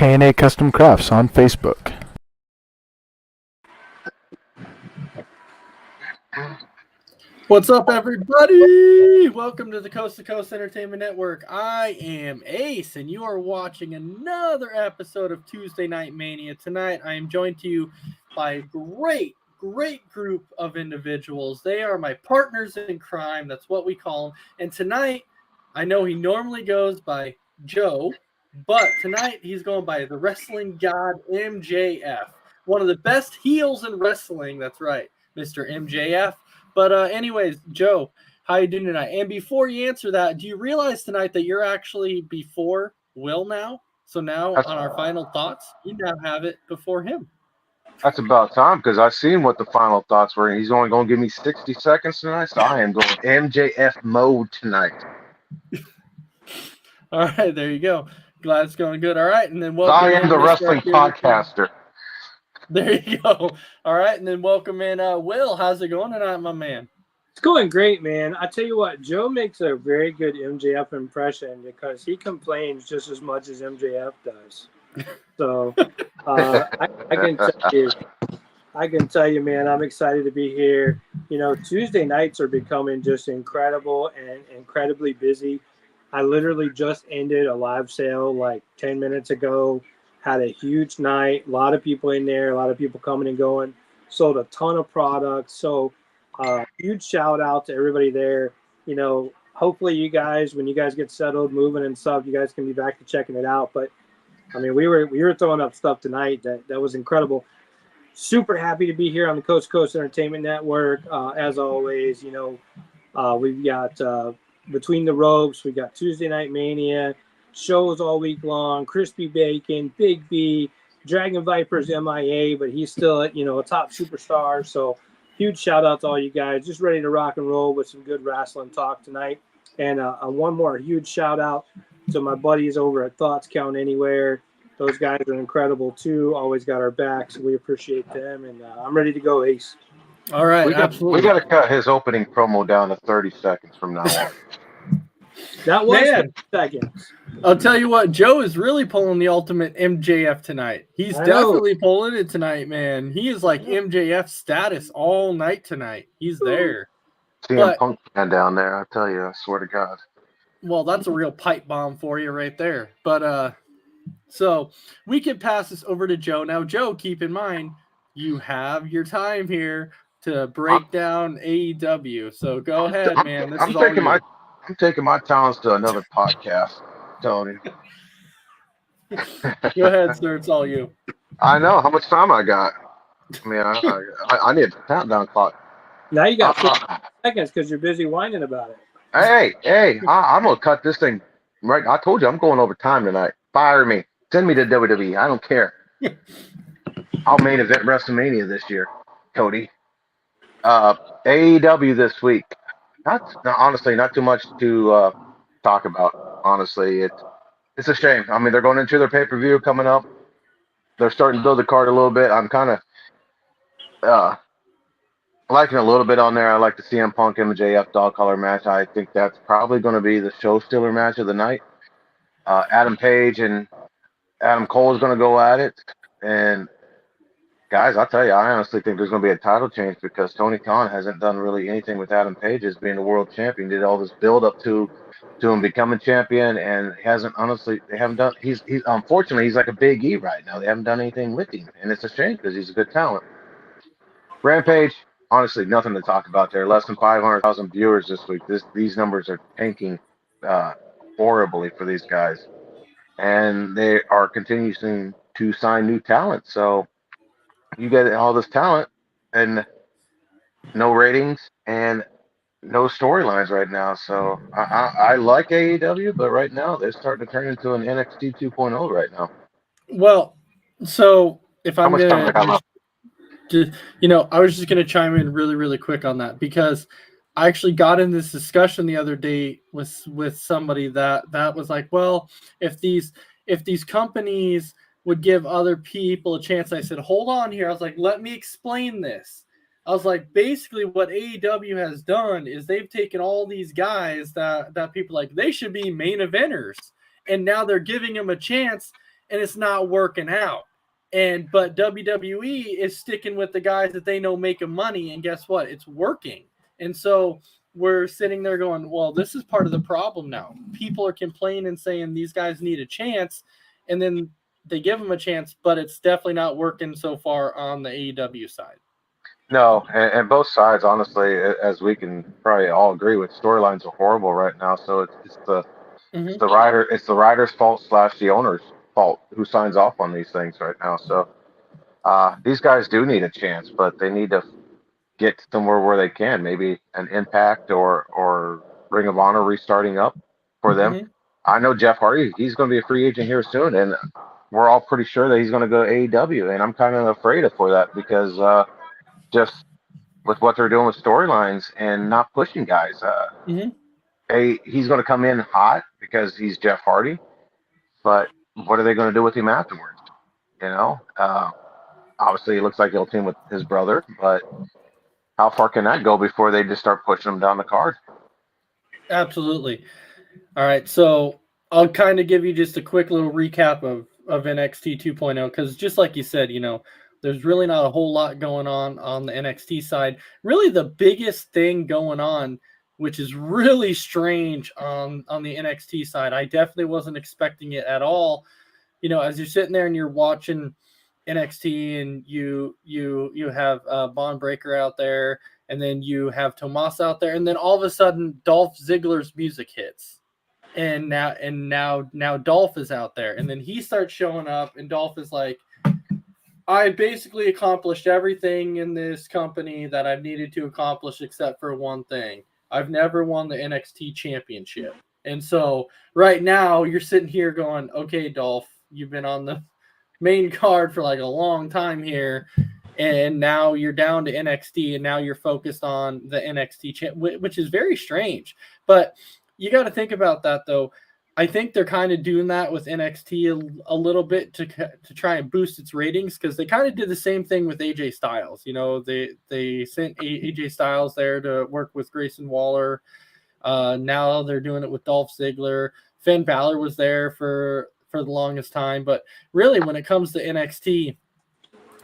K&A Custom Crafts on Facebook. What's up, everybody? Welcome to the Coast to Coast Entertainment Network. I am Ace, and you are watching another episode of Tuesday Night Mania. Tonight, I am joined to you by a great group of individuals. They are my partners in crime. That's what we call them. And tonight, I know he normally goes by Joe, but tonight he's going by the wrestling god MJF. One of the best heels in wrestling. That's right, Mr. MJF. But anyways, Joe, how you doing tonight? And before you answer that, do you realize tonight that you're actually before Will now? So now on our final thoughts, you now have it before him. That's about time because I've seen what the final thoughts were, and he's only going to give me 60 seconds tonight, so I am going MJF mode tonight. All right, there you go. Glad it's going good. All right, and then welcome. I am the wrestling podcaster. There you go. All right, and then welcome in Will. How's it going tonight, my man? It's going great, man. I tell you what, Joe makes a very good MJF impression because he complains just as much as MJF does. So I can tell you, man, I'm excited to be here. You know, Tuesday nights are becoming just incredible and incredibly busy. I literally just ended a live sale like 10 minutes ago. Had a huge night, a lot of people in there, a lot of people coming and going, sold a ton of products. So huge shout out to everybody there. You know, hopefully you guys, when you guys get settled, moving and stuff, you guys can be back to checking it out. But I mean, we were throwing up stuff tonight that was incredible. Super happy to be here on the Coast to Coast Entertainment Network. As always, you know, we've got Between the Ropes, we got Tuesday Night Mania, shows all week long, Crispy Bacon, Big B, Dragon Viper's MIA, but he's still, you know, a top superstar. So huge shout out to all you guys. Just ready to rock and roll with some good wrestling talk tonight. And one more huge shout out to my buddies over at Thoughts Count Anywhere. Those guys are incredible too. Always got our back, so we appreciate them. And I'm ready to go, Ace. All right, we got to cut his opening promo down to 30 seconds from now on. That was 30 seconds. I'll tell you what, Joe is really pulling the ultimate MJF tonight. He's definitely pulling it tonight, man. He is like MJF status all night tonight. He's there. CM Punk man down there, I tell you, I swear to God. Well, that's a real pipe bomb for you right there. But so we can pass this over to Joe. Now, Joe, keep in mind, you have your time here to break down AEW. So go ahead, man. This is all you. I'm taking my talents to another podcast, Tony. Go ahead, sir. It's all you. I know how much time I got. I mean, I need a countdown clock. Now you got 15 seconds because you're busy whining about it. Hey, I'm going to cut this thing right. I told you I'm going over time tonight. Fire me. Send me to WWE. I don't care. I'll main event WrestleMania this year, Cody. AEW this week. Honestly, not too much to talk about. Honestly, it's a shame. I mean, they're going into their pay-per-view coming up. They're starting to build the card a little bit. I'm kind of liking a little bit on there. I like the CM Punk MJF dog collar match. I think that's probably going to be the show stealer match of the night. Adam Page and Adam Cole is going to go at it. And guys, I'll tell you, I honestly think there's going to be a title change because Tony Khan hasn't done really anything with Adam Page as being the world champion. Did all this build up to him becoming champion, and they haven't done. He's unfortunately he's like a Big E right now. They haven't done anything with him, and it's a shame because he's a good talent. Rampage, honestly, nothing to talk about there. Less than 500,000 viewers this week. These numbers are tanking horribly for these guys, and they are continuing to sign new talent. So you get all this talent and no ratings and no storylines right now. So I like AEW, but right now they're starting to turn into an NXT 2.0 right now. Well, so if I'm going to, I was just going to chime in really, really quick on that because I actually got in this discussion the other day with somebody that was like, well, if these companies would give other people a chance. I said, hold on here. I was like, let me explain this. I was like, basically what AEW has done is they've taken all these guys that people like, they should be main eventers. And now they're giving them a chance and it's not working out. But WWE is sticking with the guys that they know making money, and guess what? It's working. And so we're sitting there going, well, this is part of the problem now. People are complaining, saying these guys need a chance, and then they give them a chance, but it's definitely not working so far on the AEW side. No, and both sides, honestly, as we can probably all agree with, storylines are horrible right now. So it's the writer's fault slash the owner's fault who signs off on these things right now. So these guys do need a chance, but they need to get somewhere where they can, maybe an Impact or Ring of Honor restarting up for them. Mm-hmm. I know Jeff Hardy, he's going to be a free agent here soon, and we're all pretty sure that he's going to go to AEW, and I'm kind of afraid for that because just with what they're doing with storylines and not pushing guys. Mm-hmm. He's going to come in hot because he's Jeff Hardy, but what are they going to do with him afterwards? You know, obviously it looks like he'll team with his brother, but how far can that go before they just start pushing him down the card? Absolutely. All right, so I'll kind of give you just a quick little recap of NXT 2.0 because just like you said, you know, there's really not a whole lot going on the NXT side. Really the biggest thing going on, which is really strange on the NXT side, I definitely wasn't expecting it at all. You know, as you're sitting there and you're watching NXT and you have Von Breaker out there, and then you have Tomas out there, and then all of a sudden Dolph Ziggler's music hits. And now Dolph is out there, and then he starts showing up, and Dolph is like, I basically accomplished everything in this company that I've needed to accomplish except for one thing. I've never won the NXT championship. And so right now you're sitting here going, okay, Dolph, you've been on the main card for like a long time here, and now you're down to NXT, and now you're focused on the NXT which is very strange. But you got to think about that, though. I think they're kind of doing that with NXT a little bit to try and boost its ratings, because they kind of did the same thing with AJ Styles. You know, they sent AJ Styles there to work with Grayson Waller. Now they're doing it with Dolph Ziggler. Finn Balor was there for the longest time. But really, when it comes to NXT,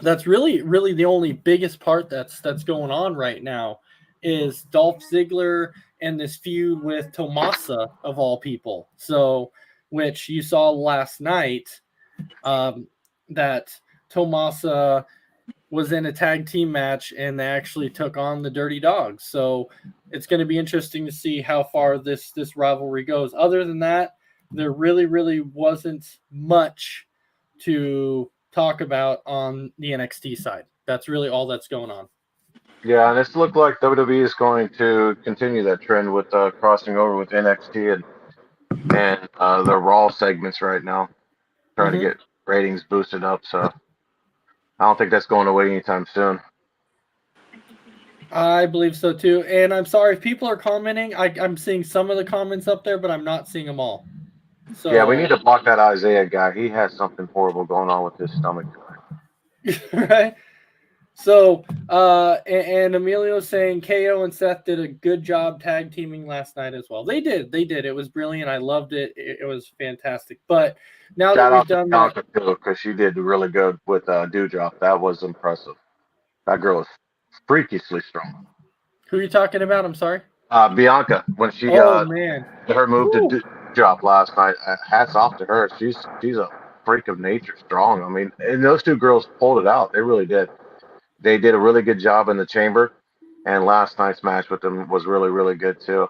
that's really the only biggest part that's going on right now is Dolph Ziggler and this feud with Tomasa of all people. So, which you saw last night, that Tomasa was in a tag team match and they actually took on the Dirty Dogs. So it's going to be interesting to see how far this rivalry goes. Other than that, there really wasn't much to talk about on the NXT side. That's really all that's going on. Yeah, and it's looked like WWE is going to continue that trend with crossing over with NXT and the Raw segments right now, trying to get ratings boosted up. So I don't think that's going away anytime soon. I believe so too. And I'm sorry if people are commenting. I'm seeing some of the comments up there, but I'm not seeing them all. So yeah, we need to block that Isaiah guy. He has something horrible going on with his stomach. Right. So, and Emilio's saying KO and Seth did a good job tag teaming last night as well. They did. It was brilliant. I loved it. It was fantastic. But now that we've done that, because she did really good with Dewdrop. That was impressive. That girl is freakishly strong. Who are you talking about? I'm sorry. Bianca, when she man, her move to Dewdrop last night. Hats off to her. She's a freak of nature, strong. I mean, and those two girls pulled it out. They really did. They did a really good job in the chamber, and last night's match with them was really good too.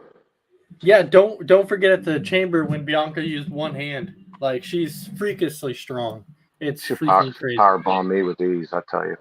Yeah, don't forget at the chamber when Bianca used one hand. Like, she's freakishly strong. It's freaking crazy. Powerbomb me with ease, I tell you.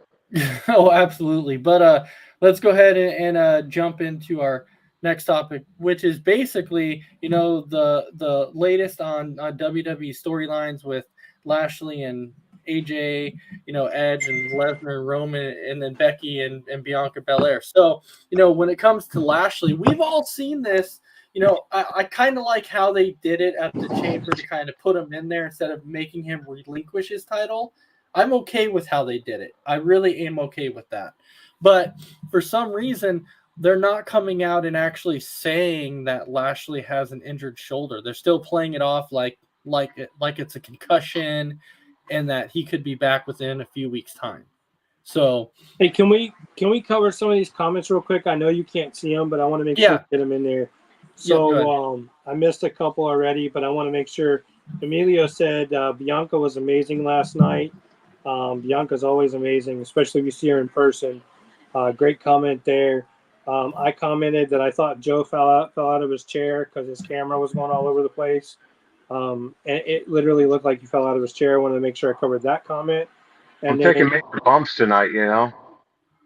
Oh, absolutely. But let's go ahead and jump into our next topic, which is basically, you know, the latest on WWE storylines with Lashley and AJ, you know, Edge and Lesnar and Roman, and then Becky and Bianca Belair. So, you know, when it comes to Lashley, we've all seen this. You know, I kind of like how they did it at the chamber to kind of put him in there instead of making him relinquish his title. I'm okay with how they did it. I really am okay with that. But for some reason, they're not coming out and actually saying that Lashley has an injured shoulder. They're still playing it off like it's a concussion. and that he could be back within a few weeks' time. So, hey, can we cover some of these comments real quick? I know you can't see them, but I want to make sure we get them in there. So I missed a couple already, but I want to make sure. Emilio said Bianca was amazing last night. Bianca's always amazing, especially if you see her in person. Great comment there. I commented that I thought Joe fell out of his chair because his camera was going all over the place. And it literally looked like he fell out of his chair. I wanted to make sure I covered that comment. And I'm then, taking major bumps tonight, you know.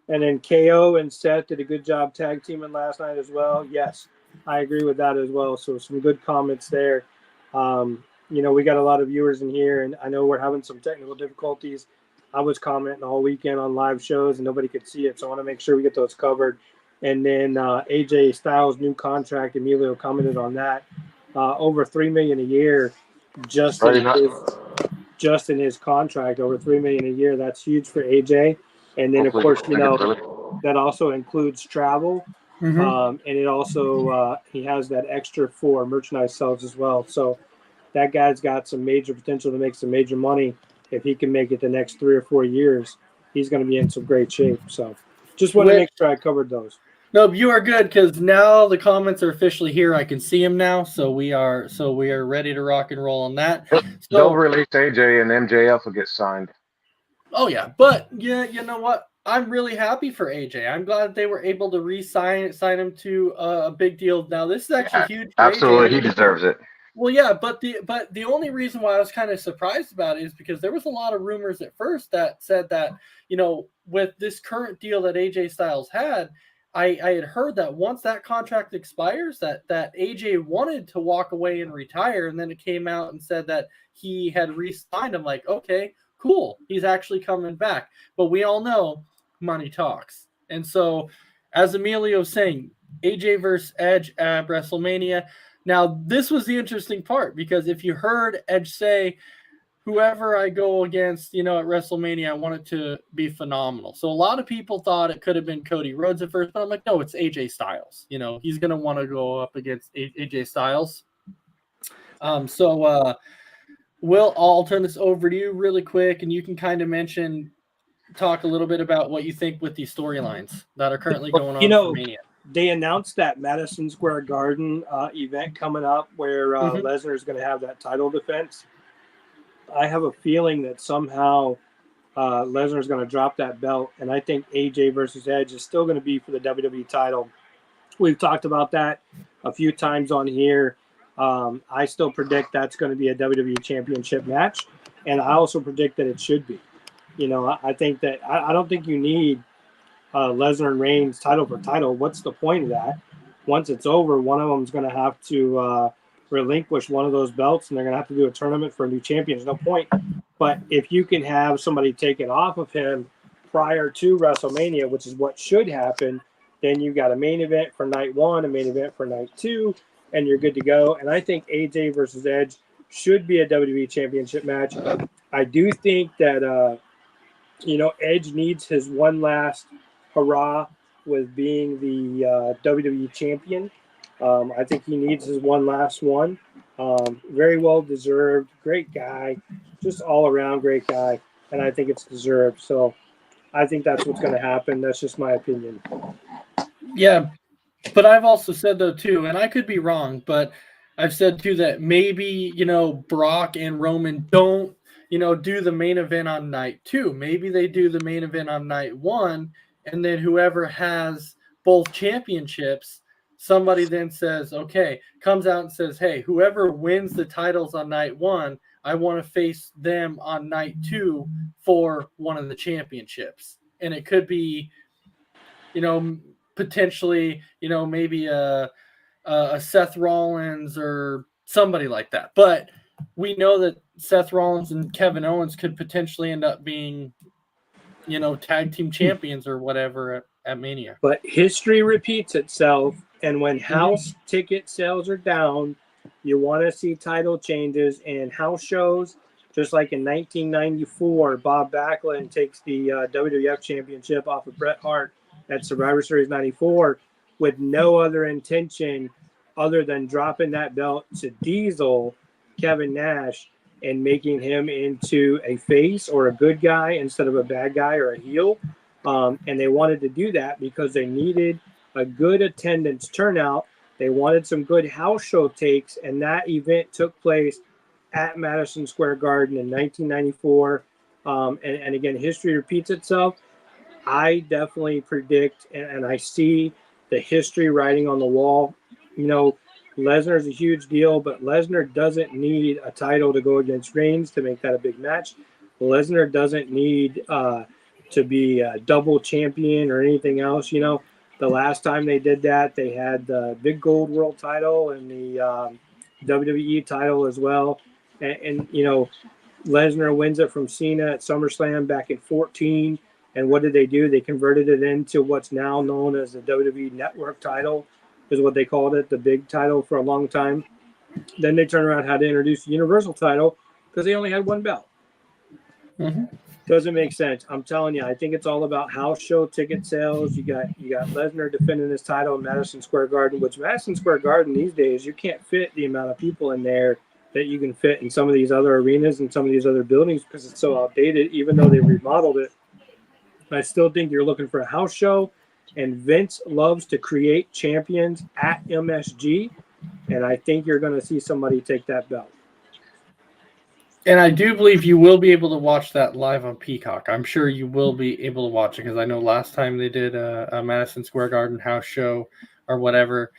And then KO and Seth did a good job tag teaming last night as well. Yes, I agree with that as well. So some good comments there. We got a lot of viewers in here, and I know we're having some technical difficulties. I was commenting all weekend on live shows, and nobody could see it, so I want to make sure we get those covered. And then AJ Styles' new contract, Emilio commented on that. Over $3 million a year, just in his contract, over $3 million a year. That's huge for AJ. And then, of course, that also includes travel. And it also he has that extra for merchandise sales as well. So that guy's got some major potential to make some major money. If he can make it the next 3 or 4 years, he's going to be in some great shape. So just want to make sure I covered those. No, you are good because now the comments are officially here. I can see them now, so we are ready to rock and roll on that. They'll release AJ and MJF will get signed. Oh yeah, but yeah, you know what? I'm really happy for AJ. I'm glad they were able to sign him to a big deal. Now this is actually huge. For Absolutely, AJ. he deserves it. Well, yeah, but the only reason why I was kind of surprised about it is because there was a lot of rumors at first that said that with this current deal that AJ Styles had. I had heard that once that contract expires, that AJ wanted to walk away and retire, and then it came out and said that he had re-signed. I'm like, okay, cool, he's actually coming back. But we all know money talks, and so as Emilio's saying, AJ versus Edge at WrestleMania. Now this was the interesting part because if you heard Edge say, whoever I go against, at WrestleMania, I want it to be phenomenal. So a lot of people thought it could have been Cody Rhodes at first, but I'm like, no, it's AJ Styles. He's going to want to go up against AJ Styles. Will, I'll turn this over to you really quick, and you can kind of talk a little bit about what you think with these storylines that are currently going on for Mania. They announced that Madison Square Garden event coming up where Lesnar is going to have that title defense. I have a feeling that somehow Lesnar is going to drop that belt, and I think AJ versus Edge is still going to be for the WWE title. We've talked about that a few times on here. I still predict that's going to be a WWE Championship match, and I also predict that it should be. I think that I don't think you need Lesnar and Reigns title for title. What's the point of that? Once it's over, one of them is going to have to relinquish one of those belts, and they're going to have to do a tournament for a new champion. There's no point. But if you can have somebody take it off of him prior to WrestleMania, which is what should happen, then you got a main event for night 1, a main event for night 2, and you're good to go. And I think AJ versus Edge should be a WWE Championship match. I do think that Edge needs his one last hurrah with being the WWE champion. I think he needs his one last one. Very well deserved. Great guy. Just all around great guy. And I think it's deserved. So I think that's what's going to happen. That's just my opinion. Yeah. But I've also said, though, too, and I could be wrong, but I've said, too, that maybe, Brock and Roman don't, do the main event on night 2. Maybe they do the main event on night 1, and then whoever has both championships, somebody then comes out and says, hey, whoever wins the titles on night 1, I want to face them on night 2 for one of the championships. And it could be, potentially, maybe a Seth Rollins or somebody like that. But we know that Seth Rollins and Kevin Owens could potentially end up being, tag team champions or whatever at Mania. But history repeats itself, and when house ticket sales are down, you want to see title changes and house shows. Just like in 1994, Bob Backlund takes the WWF Championship off of Bret Hart at Survivor Series 94 with no other intention other than dropping that belt to Diesel, Kevin Nash, and making him into a face or a good guy instead of a bad guy or a heel. And they wanted to do that because they needed a good attendance turnout. They wanted some good house show takes, and that event took place at Madison Square Garden in 1994. And again, history repeats itself. I definitely predict, and I see the history writing on the wall. You know, Lesnar is a huge deal, but Lesnar doesn't need a title to go against Reigns to make that a big match. Lesnar doesn't need to be a double champion or anything else. You know, the last time they did that, they had the big gold world title and the WWE title as well. And you know, Lesnar wins it from Cena at SummerSlam back in 14. And what did they do? They converted it into what's now known as the WWE Network title, is what they called it, the big title for a long time. Then they turned around and had to introduce the Universal title because they only had one belt. Mm-hmm. Doesn't make sense. I'm telling you, I think it's all about house show ticket sales. You got Lesnar defending his title in Madison Square Garden, which Madison Square Garden these days, you can't fit the amount of people in there that you can fit in some of these other arenas and some of these other buildings because it's so outdated, even though they remodeled it. I still think you're looking for a house show, and Vince loves to create champions at MSG, and I think you're going to see somebody take that belt. And I do believe you will be able to watch that live on Peacock. I'm sure you will be able to watch it because I know last time they did a Madison Square Garden house show or whatever,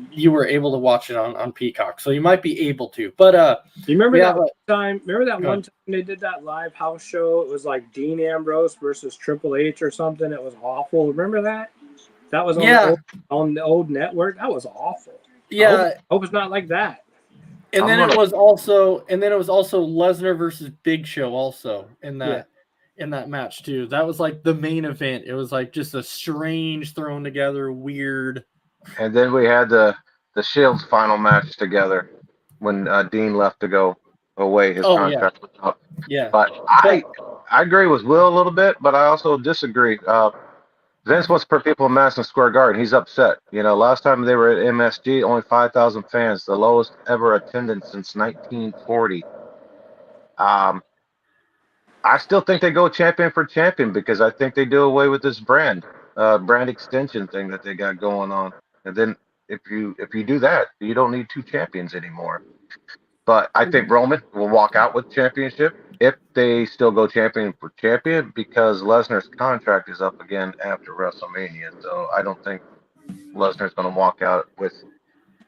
you were able to watch it on Peacock. So you might be able to. But you remember that one time? Remember that one time they did that live house show? It was like Dean Ambrose versus Triple H or something. It was awful. Remember that? That was on the old network. That was awful. Yeah. I hope it's not like that. And then it was also Lesnar versus Big Show also in that match too. That was like the main event. It was like just a strange thrown together weird. And then we had the Shield's final match together when Dean left to go away. His contract was up. Yeah. But I agree with Will a little bit, but I also disagree. Vince wants to put people in Madison Square Garden. He's upset. You know, last time they were at MSG, only 5,000 fans, the lowest ever attendance since 1940. I still think they go champion for champion because I think they do away with this brand extension thing that they got going on. And then if you do that, you don't need two champions anymore. But I think Roman will walk out with championship if they still go champion for champion because Lesnar's contract is up again after WrestleMania. So I don't think Lesnar's going to walk out with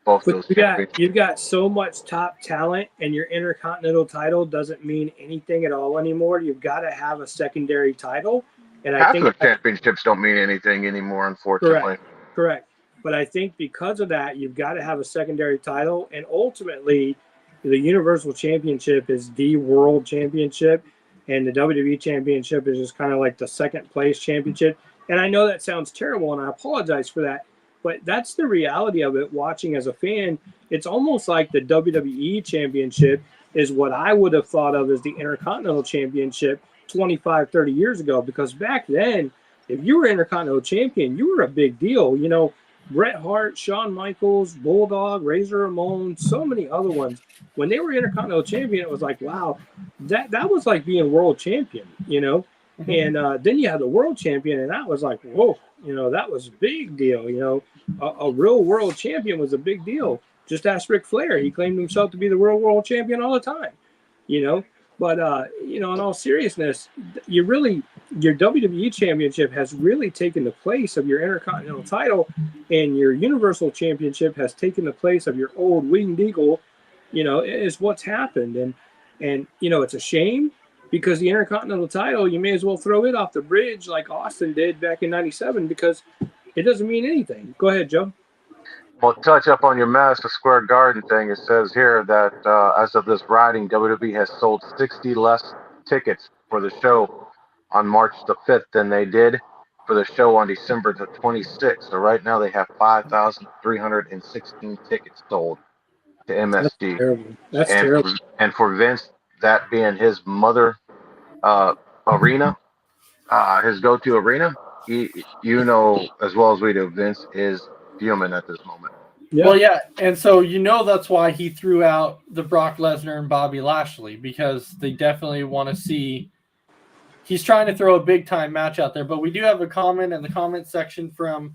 both those championships. You've got so much top talent, and your Intercontinental title doesn't mean anything at all anymore. You've got to have a secondary title. And I think the championships don't mean anything anymore, unfortunately. Correct. But I think because of that, you've got to have a secondary title. And ultimately, the Universal Championship is the World Championship, and the WWE Championship is just kind of like the second place championship. And I know that sounds terrible, and I apologize for that, but that's the reality of it. Watching as a fan, it's almost like the WWE Championship is what I would have thought of as the Intercontinental Championship 25, 30 years ago, because back then, if you were Intercontinental Champion, you were a big deal. You know, Bret Hart, Shawn Michaels, Bulldog, Razor Ramon, so many other ones. When they were Intercontinental Champion, it was like, wow, that was like being world champion, you know? Mm-hmm. And then you had the world champion, and that was like, whoa, you know, that was a big deal. You know, a real world champion was a big deal. Just ask Ric Flair. He claimed himself to be the world champion all the time, you know? But, you know, in all seriousness, your WWE Championship has really taken the place of your Intercontinental title, and your Universal Championship has taken the place of your old winged eagle, you know, is what's happened. And you know, it's a shame because the Intercontinental title, you may as well throw it off the bridge like Austin did back in 97 because it doesn't mean anything. Go ahead, Joe. Well, touch up on your Madison Square Garden thing. It says here that as of this writing, WWE has sold 60 less tickets for the show on March the 5th than they did for the show on December the 26th. So right now they have 5,316 tickets sold to MSG. That's terrible. And for Vince, that being his mother arena, his go-to arena, you know as well as we do, Vince is human at this moment. Yeah. Well, yeah, and so that's why he threw out the Brock Lesnar and Bobby Lashley, because they definitely want to see. He's trying to throw a big time match out there, but we do have a comment in the comment section from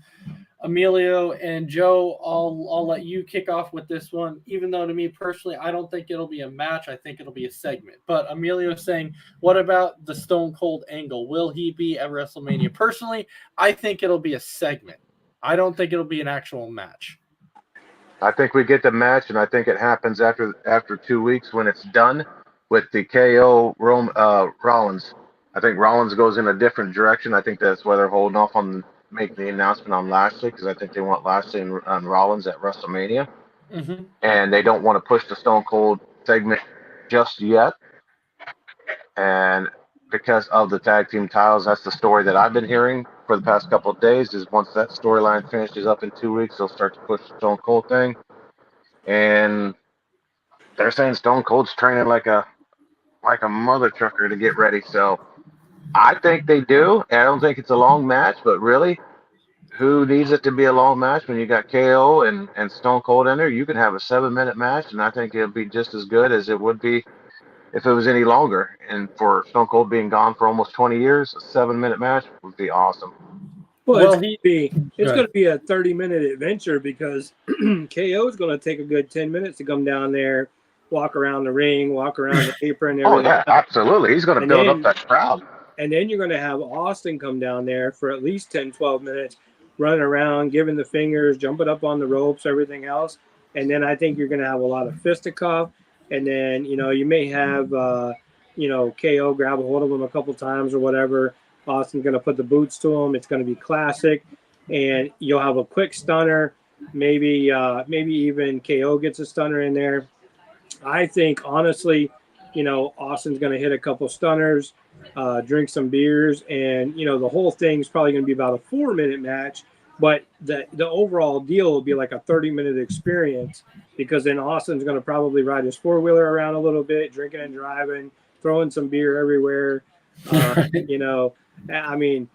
Emilio and Joe. I'll let you kick off with this one, even though to me personally, I don't think it'll be a match. I think it'll be a segment. But Emilio is saying, what about the Stone Cold angle? Will he be at WrestleMania? Personally, I think it'll be a segment. I don't think it'll be an actual match. I think we get the match, and I think it happens after 2 weeks when it's done with the KO Rollins. I think Rollins goes in a different direction. I think that's why they're holding off on making the announcement on Lashley, because I think they want Lashley and Rollins at WrestleMania, and they don't want to push the Stone Cold segment just yet. And because of the tag team titles, that's the story that I've been hearing for the past couple of days. Is once that storyline finishes up in 2 weeks, they'll start to push the Stone Cold thing. And they're saying Stone Cold's training like a mother trucker to get ready. So I think they do. And I don't think it's a long match, but really, who needs it to be a long match when you got KO and Stone Cold in there? You can have a 7-minute match, and I think it'll be just as good as it would be if it was any longer. And for Stone Cold being gone for almost 20 years, a 7-minute match would be awesome. Well, it's going to be a 30-minute adventure, because KO is going to take a good 10 minutes to come down there, walk around the ring, walk around the apron. Oh, yeah, absolutely. He's going to build up that crowd. And then you're going to have Austin come down there for at least 10, 12 minutes, running around, giving the fingers, jumping up on the ropes, everything else. And then I think you're going to have a lot of fisticuff. And then, you may have, KO grab a hold of him a couple times or whatever. Austin's going to put the boots to him. It's going to be classic. And you'll have a quick stunner. Maybe even KO gets a stunner in there. I think, honestly, Austin's going to hit a couple stunners, drink some beers, and, the whole thing's probably going to be about a 4-minute match. But the overall deal will be like a 30-minute experience, because then Austin's going to probably ride his four-wheeler around a little bit, drinking and driving, throwing some beer everywhere. I mean,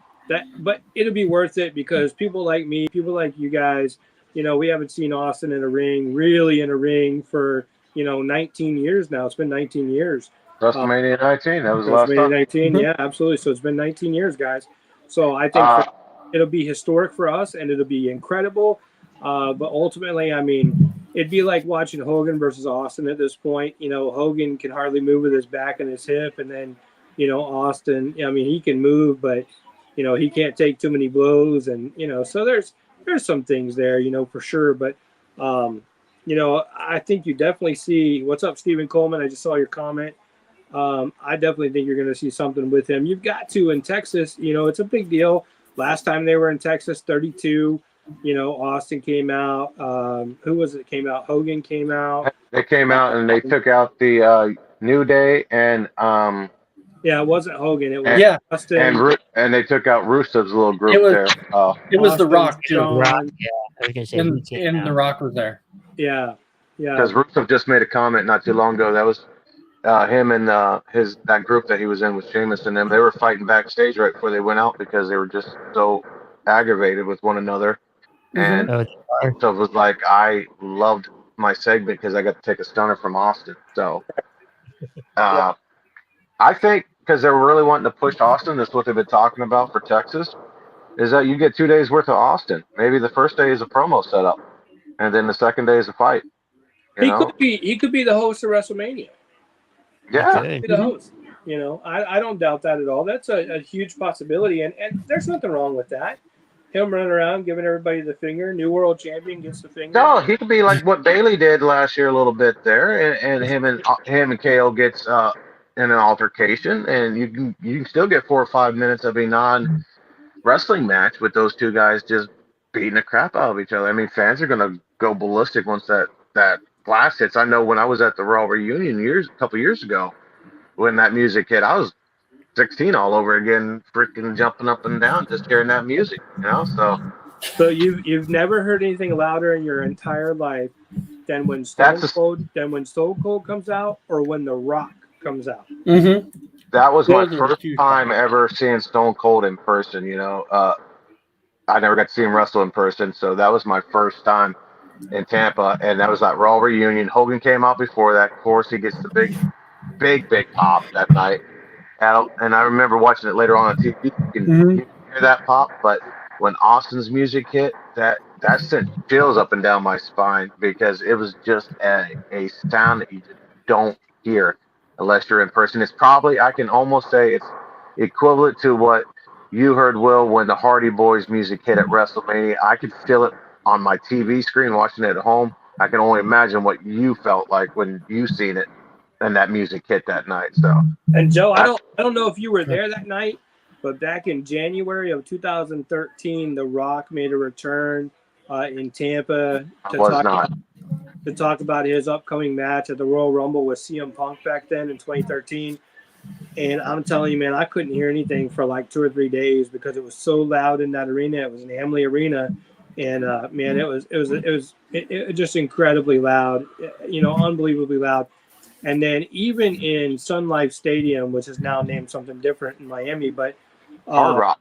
but it'll be worth it, because people like me, people like you guys, we haven't seen Austin really in a ring for, 19 years now. It's been 19 years. WrestleMania 19, that was the last time. 19, yeah, absolutely. So it's been 19 years, guys. So I think it'll be historic for us, and it'll be incredible. But ultimately, I mean, it'd be like watching Hogan versus Austin at this point. Hogan can hardly move with his back and his hip, and then, Austin, I mean, he can move, but, he can't take too many blows. And, so there's some things there, for sure. But, I think you definitely see – what's up, Stephen Coleman? I just saw your comment. I definitely think you're going to see something with him. You've got to in Texas. It's a big deal. Last time they were in Texas, 32. Austin came out. Who was it came out? Hogan came out. They came out and they took out the New Day and yeah, it wasn't Hogan. It was Austin. And they took out Rusev's little group there. It was The Rock too. Rock, yeah, I was gonna say and The Rock was there. Yeah. Because Rusev just made a comment not too long ago. That was him and that group that he was in with Sheamus and them. They were fighting backstage right before they went out, because they were just so aggravated with one another. And so it was like, I loved my segment because I got to take a stunner from Austin. So I think, because they're really wanting to push Austin, that's what they've been talking about for Texas, is that you get 2 days worth of Austin. Maybe the first day is a promo setup, and then the second day is a fight. He could be the host of WrestleMania. Yeah. He could be the host. I don't doubt that at all. That's a huge possibility, and there's nothing wrong with that. Him running around giving everybody the finger. New world champion gets the finger. No, he could be like what Bailey did last year a little bit there, and him and KO gets in an altercation, and you can still get 4 or 5 minutes of a non-wrestling match with those two guys just beating the crap out of each other. I mean, fans are gonna go ballistic once that blast hits. I know when I was at the Raw reunion a couple years ago, when that music hit, I was 16 all over again, freaking jumping up and down just hearing that music, So you've never heard anything louder in your entire life than when Stone Cold comes out, or when The Rock comes out. Mm-hmm. That was my first time ever seeing Stone Cold in person. I never got to see him wrestle in person, so that was my first time. in Tampa, and that was that Raw reunion. Hogan came out before that. Of course, he gets the big pop that night. And I remember watching it later on TV. You can hear that pop, but when Austin's music hit, that sent chills up and down my spine because it was just a sound that you just don't hear unless you're in person. It's probably, I can almost say it's equivalent to what you heard, Will, when the Hardy Boys music hit at WrestleMania. I could feel it on my TV screen watching it at home. I can only imagine what you felt like when you seen it and that music hit that night. So, and Joe, I don't know if you were there that night, but back in January of 2013, The Rock made a return in Tampa to talk about his upcoming match at the Royal Rumble with CM Punk back then in 2013. And I'm telling you, man, I couldn't hear anything for like 2 or 3 days because it was so loud in that arena. It was an Amalie Arena, and man, it was just incredibly loud, unbelievably loud. And then even in Sun Life Stadium, which is now named something different in Miami, but Hard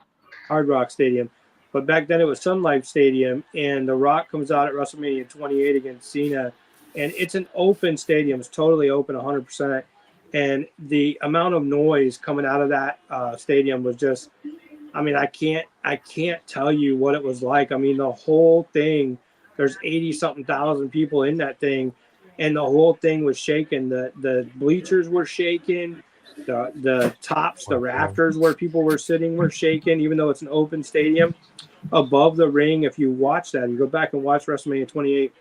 Rock Stadium. But back then it was Sun Life Stadium, and The Rock comes out at WrestleMania 28 against Cena, and it's an open stadium. It's totally open, 100%. And the amount of noise coming out of that stadium was just, I mean, I can't tell you what it was like. I mean, the whole thing, there's 80-something thousand people in that thing, and the whole thing was shaking. The bleachers were shaking. The tops, the rafters where people were sitting were shaking, even though it's an open stadium. Above the ring, if you watch that, you go back and watch WrestleMania 28,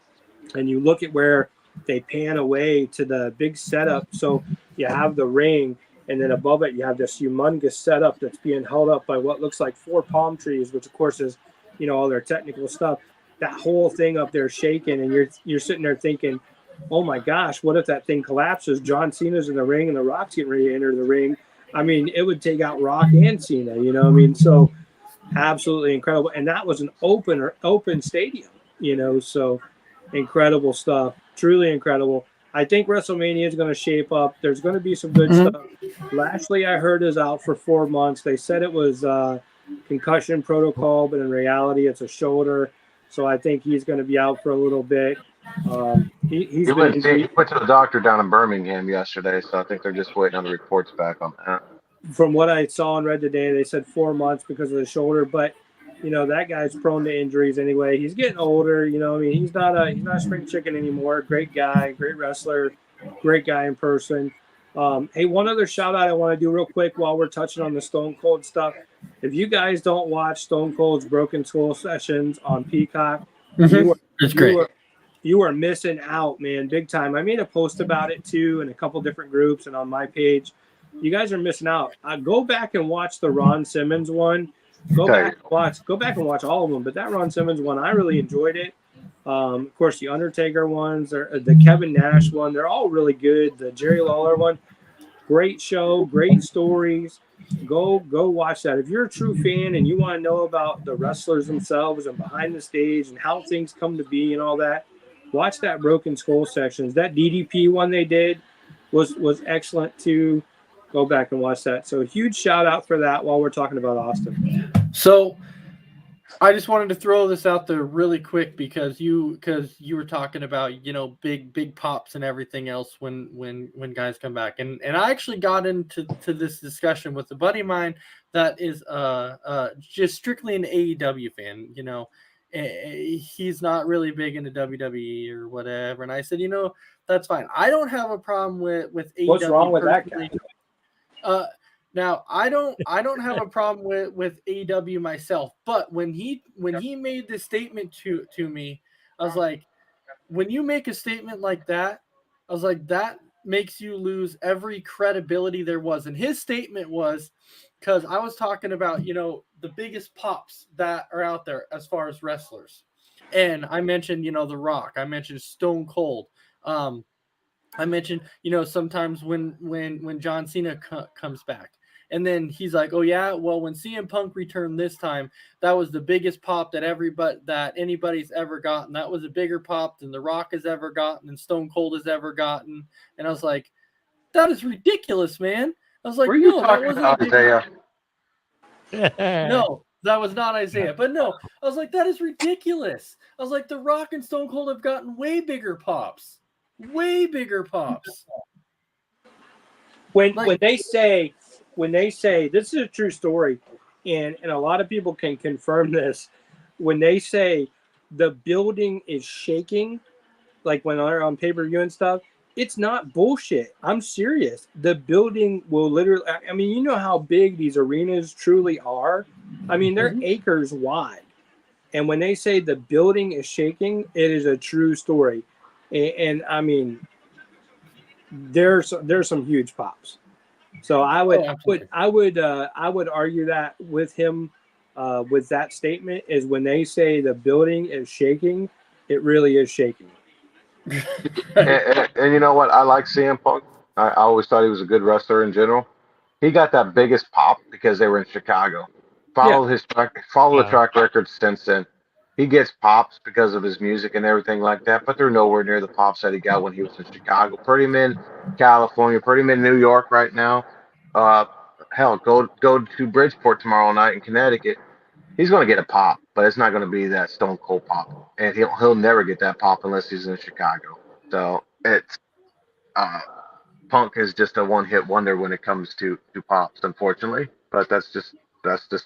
and you look at where they pan away to the big setup. So you have the ring, and then above it, you have this humongous setup that's being held up by what looks like 4 palm trees, which of course is, all their technical stuff. That whole thing up there shaking, and you're sitting there thinking, oh my gosh, what if that thing collapses? John Cena's in the ring and The Rock's getting ready to enter the ring. I mean, it would take out Rock and Cena, so absolutely incredible. And that was an open stadium, so incredible stuff, truly incredible. I think WrestleMania is going to shape up. There's going to be some good stuff. Lashley, I heard, is out for 4 months. They said it was concussion protocol, but in reality, it's a shoulder. So I think he's going to be out for a little bit. He went to the doctor down in Birmingham yesterday, so I think they're just waiting on the reports back on that. From what I saw and read today, they said 4 months because of the shoulder, but that guy's prone to injuries anyway. He's getting older, he's not a spring chicken anymore. Great guy, great wrestler, great guy in person. Hey, one other shout out I want to do real quick while we're touching on the Stone Cold stuff. If you guys don't watch Stone Cold's Broken Skull sessions on Peacock, it's great. You are missing out, man, big time. I made a post about it too in a couple different groups and on my page. You guys are missing out. Go back and watch the Ron Simmons one. Go back and watch all of them. But that Ron Simmons one, I really enjoyed it. Of course, the Undertaker ones, the Kevin Nash one, they're all really good. The Jerry Lawler one, great show, great stories. Go watch that. If you're a true fan and you want to know about the wrestlers themselves and behind the stage and how things come to be and all that, watch that Broken Skull sections. That DDP one they did was excellent too. Go back and watch that. So a huge shout out for that while we're talking about Austin. So I just wanted to throw this out there really quick because you were talking about, big pops and everything else when guys come back. And I actually got into this discussion with a buddy of mine that is just strictly an AEW fan, he's not really big into WWE or whatever. And I said, that's fine. I don't have a problem with AEW. What's wrong with that guy? Now I don't have a problem with AEW myself, but when he made this statement to me, I was like, when you make a statement like that, I was like, that makes you lose every credibility there was. And his statement was, because I was talking about, the biggest pops that are out there as far as wrestlers. And I mentioned, The Rock. I mentioned Stone Cold. I mentioned, sometimes when John Cena comes back. And then he's like, oh, yeah, well, when CM Punk returned this time, that was the biggest pop that anybody's ever gotten. That was a bigger pop than The Rock has ever gotten and Stone Cold has ever gotten. And I was like, that is ridiculous, man. I was like, were you talking about Isaiah? No, That was not Isaiah. But no, I was like, that is ridiculous. I was like, The Rock and Stone Cold have gotten way bigger pops. Way bigger pops. When Like- when they say this is a true story, and a lot of people can confirm this. When they say the building is shaking, like when they're on pay-per-view and stuff, it's not bullshit. I'm serious. The building will literally, I mean, you know how big these arenas truly are. I mean, they're acres wide. And when they say the building is shaking, it is a true story. And I mean, there's some huge pops. So I would argue that with him, with that statement, is when they say the building is shaking, it really is shaking. And you know what? I like CM Punk. I always thought he was a good wrestler in general. He got that biggest pop because they were in Chicago. Follow the track record since then. He gets pops because of his music and everything like that, but they're nowhere near the pops that he got when he was in Chicago. Put him in California, put him in New York right now. Uh, hell, go to Bridgeport tomorrow night in Connecticut. He's going to get a pop, but it's not going to be that Stone Cold pop, and he'll never get that pop unless he's in Chicago. So it's uh, Punk is just a one-hit wonder when it comes to pops, unfortunately. But that's just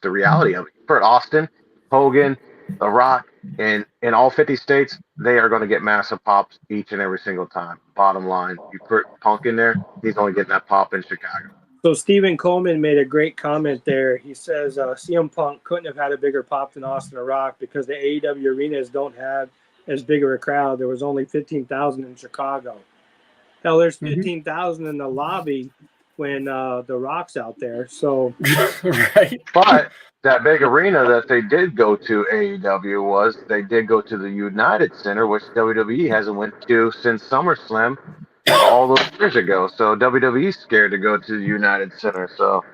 the reality of it. For Austin, Hogan, The Rock, in all 50 states, they are going to get massive pops each and every single time. Bottom line, you put Punk in there, he's only getting that pop in Chicago. So Stephen Coleman made a great comment there. He says CM Punk couldn't have had a bigger pop than Austin or Rock because the AEW arenas don't have as big of a crowd. There was only 15,000 in Chicago. Hell, there's 15,000 in the lobby when The Rock's out there. So, right. But that big arena that they did go to AEW was they did go to the United Center, which WWE hasn't went to since SummerSlam all those years ago. So WWE's scared to go to the United Center. So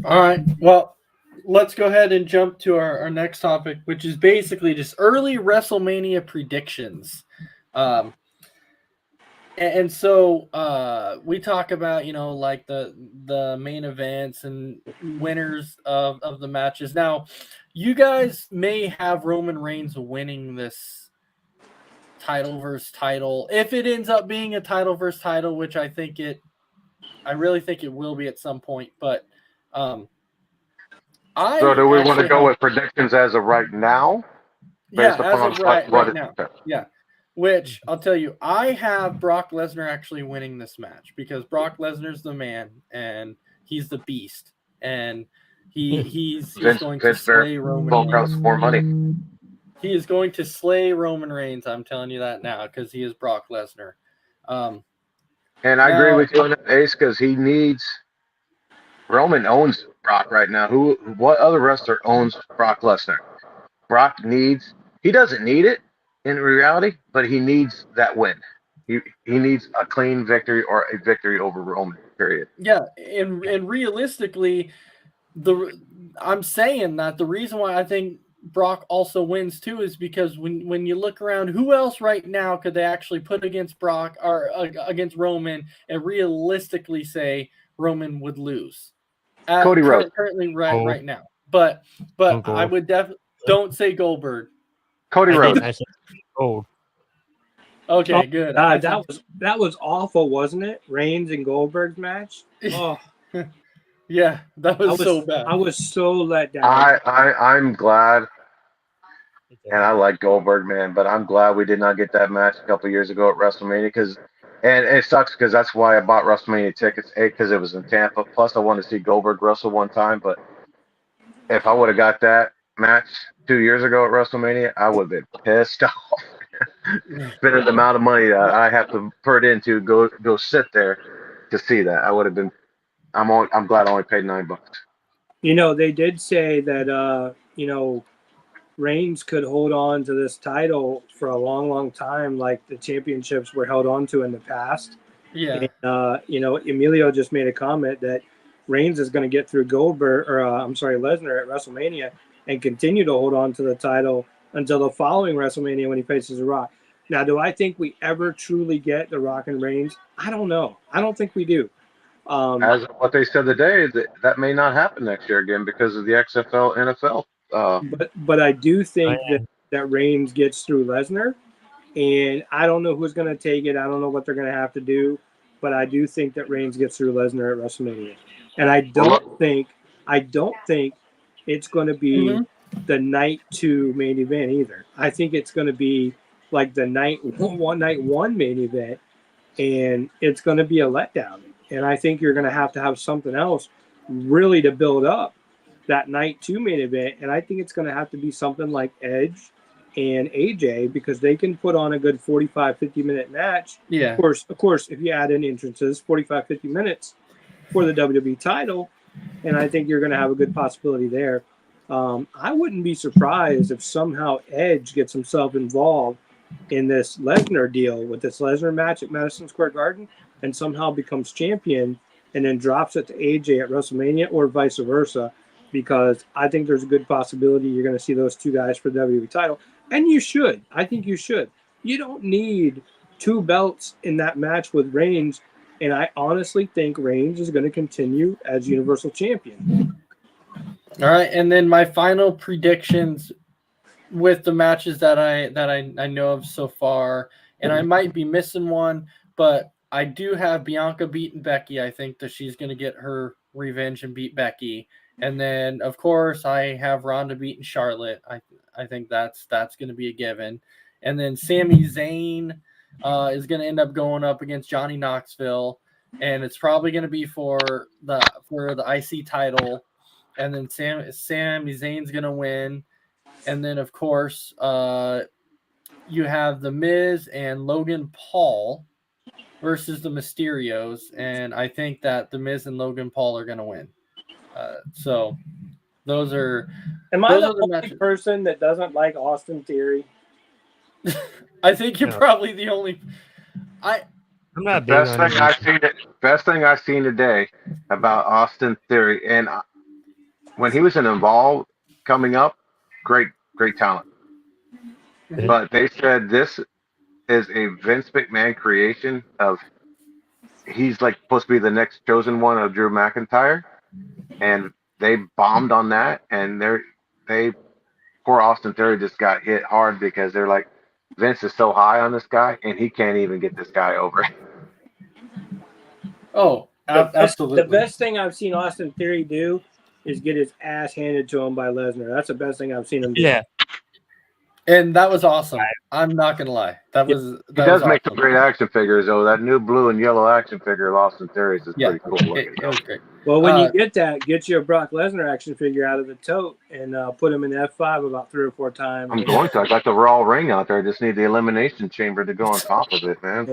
All right. Well, let's go ahead and jump to our next topic, which is basically just early WrestleMania predictions. And so we talk about, like the main events and winners of the matches. Now, you guys may have Roman Reigns winning this title versus title. If it ends up being a title versus title, which I really think it will be at some point. But so do we want to go with predictions as of right now? Yeah, as of right now. Yeah. Which I'll tell you, I have Brock Lesnar actually winning this match because Brock Lesnar's the man and he's the beast, and he's going to slay Roman Reigns. More money. He is going to slay Roman Reigns. I'm telling you that now because he is Brock Lesnar. And I agree with you on that, Ace, because he needs. Roman owns Brock right now. What other wrestler owns Brock Lesnar? Brock he doesn't need it in reality, but he needs that win. He needs a clean victory or a victory over Roman, period. Yeah, and realistically, I'm saying that the reason why I think Brock also wins too is because when you look around, who else right now could they actually put against Brock or against Roman and realistically say Roman would lose? Cody Rhodes. Currently right now. But I would definitely don't say Goldberg. Cody Rhodes. Okay, good. That was awful, wasn't it? Reigns and Goldberg's match. Oh, yeah, that was so bad. I was so let down. I'm glad, and I like Goldberg, man, but I'm glad we did not get that match a couple years ago at WrestleMania and it sucks because that's why I bought WrestleMania tickets, because it was in Tampa. Plus, I wanted to see Goldberg wrestle one time, but if I would have got that match 2 years ago at WrestleMania, I would have been pissed off. Spending the amount of money that I have to put in to go sit there to see that, I would have been. I'm glad I only paid $9. They did say that Reigns could hold on to this title for a long, long time, like the championships were held on to in the past. Yeah. And, Emilio just made a comment that Reigns is going to get through Lesnar at WrestleMania and continue to hold on to the title until the following WrestleMania when he faces The Rock. Now, do I think we ever truly get The Rock and Reigns? I don't know. I don't think we do. As what they said today, that may not happen next year again because of the XFL, NFL. But I do think yeah. that Reigns gets through Lesnar, and I don't know who's going to take it. I don't know what they're going to have to do, but I do think that Reigns gets through Lesnar at WrestleMania, and I don't think it's going to be the night 2 main event either. I think it's going to be like the night one main event, and it's going to be a letdown. And I think you're going to have something else really to build up that night 2 main event. And I think it's going to have to be something like Edge and AJ, because they can put on a good 45, 50-minute match. Yeah. Of course, if you add in entrances, 45, 50 minutes for the WWE title. And I think you're going to have a good possibility there. I wouldn't be surprised if somehow Edge gets himself involved in this Lesnar deal with this Lesnar match at Madison Square Garden and somehow becomes champion and then drops it to AJ at WrestleMania, or vice versa, because I think there's a good possibility you're going to see those two guys for the WWE title. And you should. I think you should. You don't need 2 belts in that match with Reigns, and I honestly think Reigns is going to continue as Universal Champion. All right, and then my final predictions with the matches that I know of so far, and I might be missing one, but I do have Bianca beating Becky. I think that she's going to get her revenge and beat Becky. And then, of course, I have Ronda beating Charlotte. I think that's going to be a given. And then Sami Zayn is going to end up going up against Johnny Knoxville, and it's probably going to be for the IC title. And then Sami Zayn's going to win. And then, of course, you have The Miz and Logan Paul versus the Mysterios. And I think that The Miz and Logan Paul are going to win. So those are. Am I the only person that doesn't like Austin Theory? I think you're probably the only. I'm not big on best thing I've seen today about Austin Theory, and when he was involved coming up, great talent. Mm-hmm. But they said this is a Vince McMahon creation of. He's like supposed to be the next chosen one of Drew McIntyre, and they bombed on that, and poor Austin Theory just got hit hard because they're like, Vince is so high on this guy, and he can't even get this guy over. Oh, absolutely. The best thing I've seen Austin Theory do is get his ass handed to him by Lesnar. That's the best thing I've seen him do. Yeah. And that was awesome. I'm not going to lie. He does make some great action figures, though. That new blue and yellow action figure of Austin Theory's is pretty cool looking. It was great. Well, when you get that, get you a Brock Lesnar action figure out of the tote and put him in F5 about 3 or 4 times. I'm going to. I got the Raw ring out there. I just need the elimination chamber to go on top of it, man.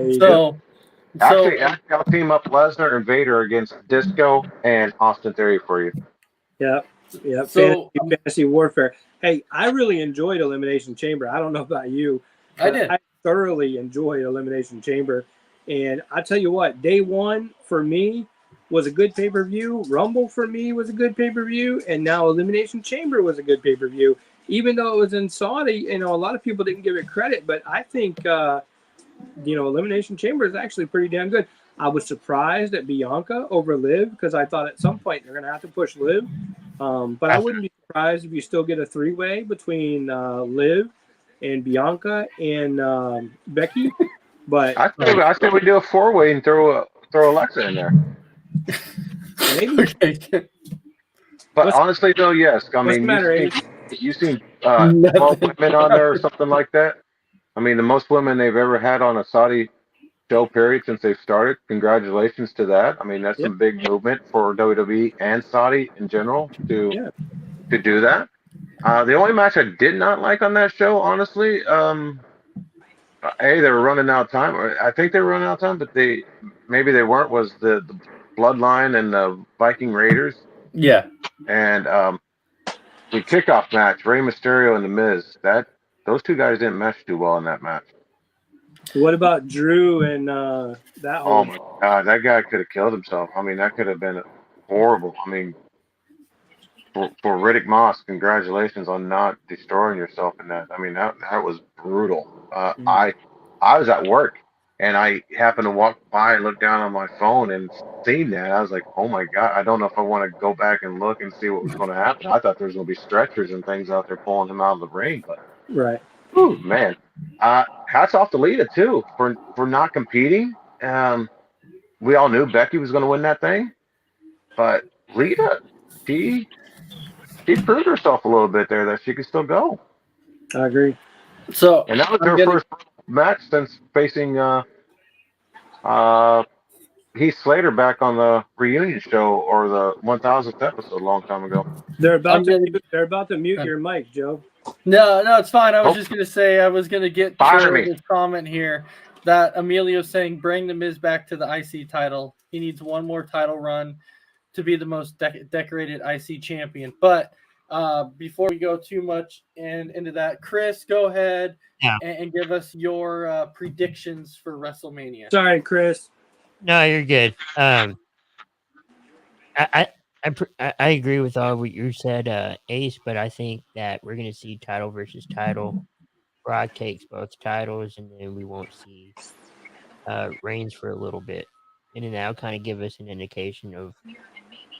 Actually, I'll team up Lesnar and Vader against Disco and Austin Theory for you. Yep. So, fantasy warfare. Hey, I really enjoyed Elimination Chamber. I don't know about you. I did. I thoroughly enjoyed Elimination Chamber. And I tell you what, day 1 for me was a good pay-per-view. Rumble for me was a good pay-per-view. And now Elimination Chamber was a good pay-per-view. Even though it was in Saudi, a lot of people didn't give it credit. But I think, Elimination Chamber is actually pretty damn good. I was surprised at Bianca over Liv because I thought at some point they're going to have to push Liv. But I wouldn't be surprised if you still get a 3-way between Liv and Bianca and Becky. But I think we do a 4-way and throw Alexa in there. Maybe. Okay. But honestly, though, yes. I mean, you've seen 12 women on there or something like that. I mean, the most women they've ever had on a Saudi show period since they've started. Congratulations to that. I mean, that's some big movement for WWE and Saudi in general to do that. The only match I did not like on that show, honestly, they were running out of time. I think they were running out of time, but maybe they weren't. Was the Bloodline and the Viking Raiders? Yeah. And the kickoff match, Rey Mysterio and The Miz. Those two guys didn't mesh too well in that match. What about Drew and that? Oh my God, that guy could have killed himself. I mean, that could have been horrible. I mean, for Riddick Moss, congratulations on not destroying yourself in that. I mean, that was brutal. I was at work And I happened to walk by and look down on my phone and seen that. I was like, oh my God, I don't know if I want to go back and look and see what was going to happen. I thought there was going to be stretchers and things out there pulling him out of the ring, but Right. whew, man. Hats off to Lita too for not competing. We all knew Becky was going to win that thing, but Lita, she she proved herself a little bit there that she could still go. I agree. So And that was I'm her gonna first match since facing uh, Heath Slater back on the reunion show or the 1000th episode a long time ago. They're I'm about gonna to mute your mic, Joe. no, it's fine. I was Oh. just gonna say I was gonna get Fire to me. this comment here that Emilio's saying bring the Miz back to the IC title. He needs one more title run to be the most decorated IC champion. But before we go too much into that, Chris, go ahead and give us your predictions for WrestleMania. Sorry, Chris. No, you're good. I agree with all what you said, Ace, but I think that we're gonna see title versus title. Brock takes both titles, and then we won't see Reigns for a little bit, and then that'll kind of give us an indication of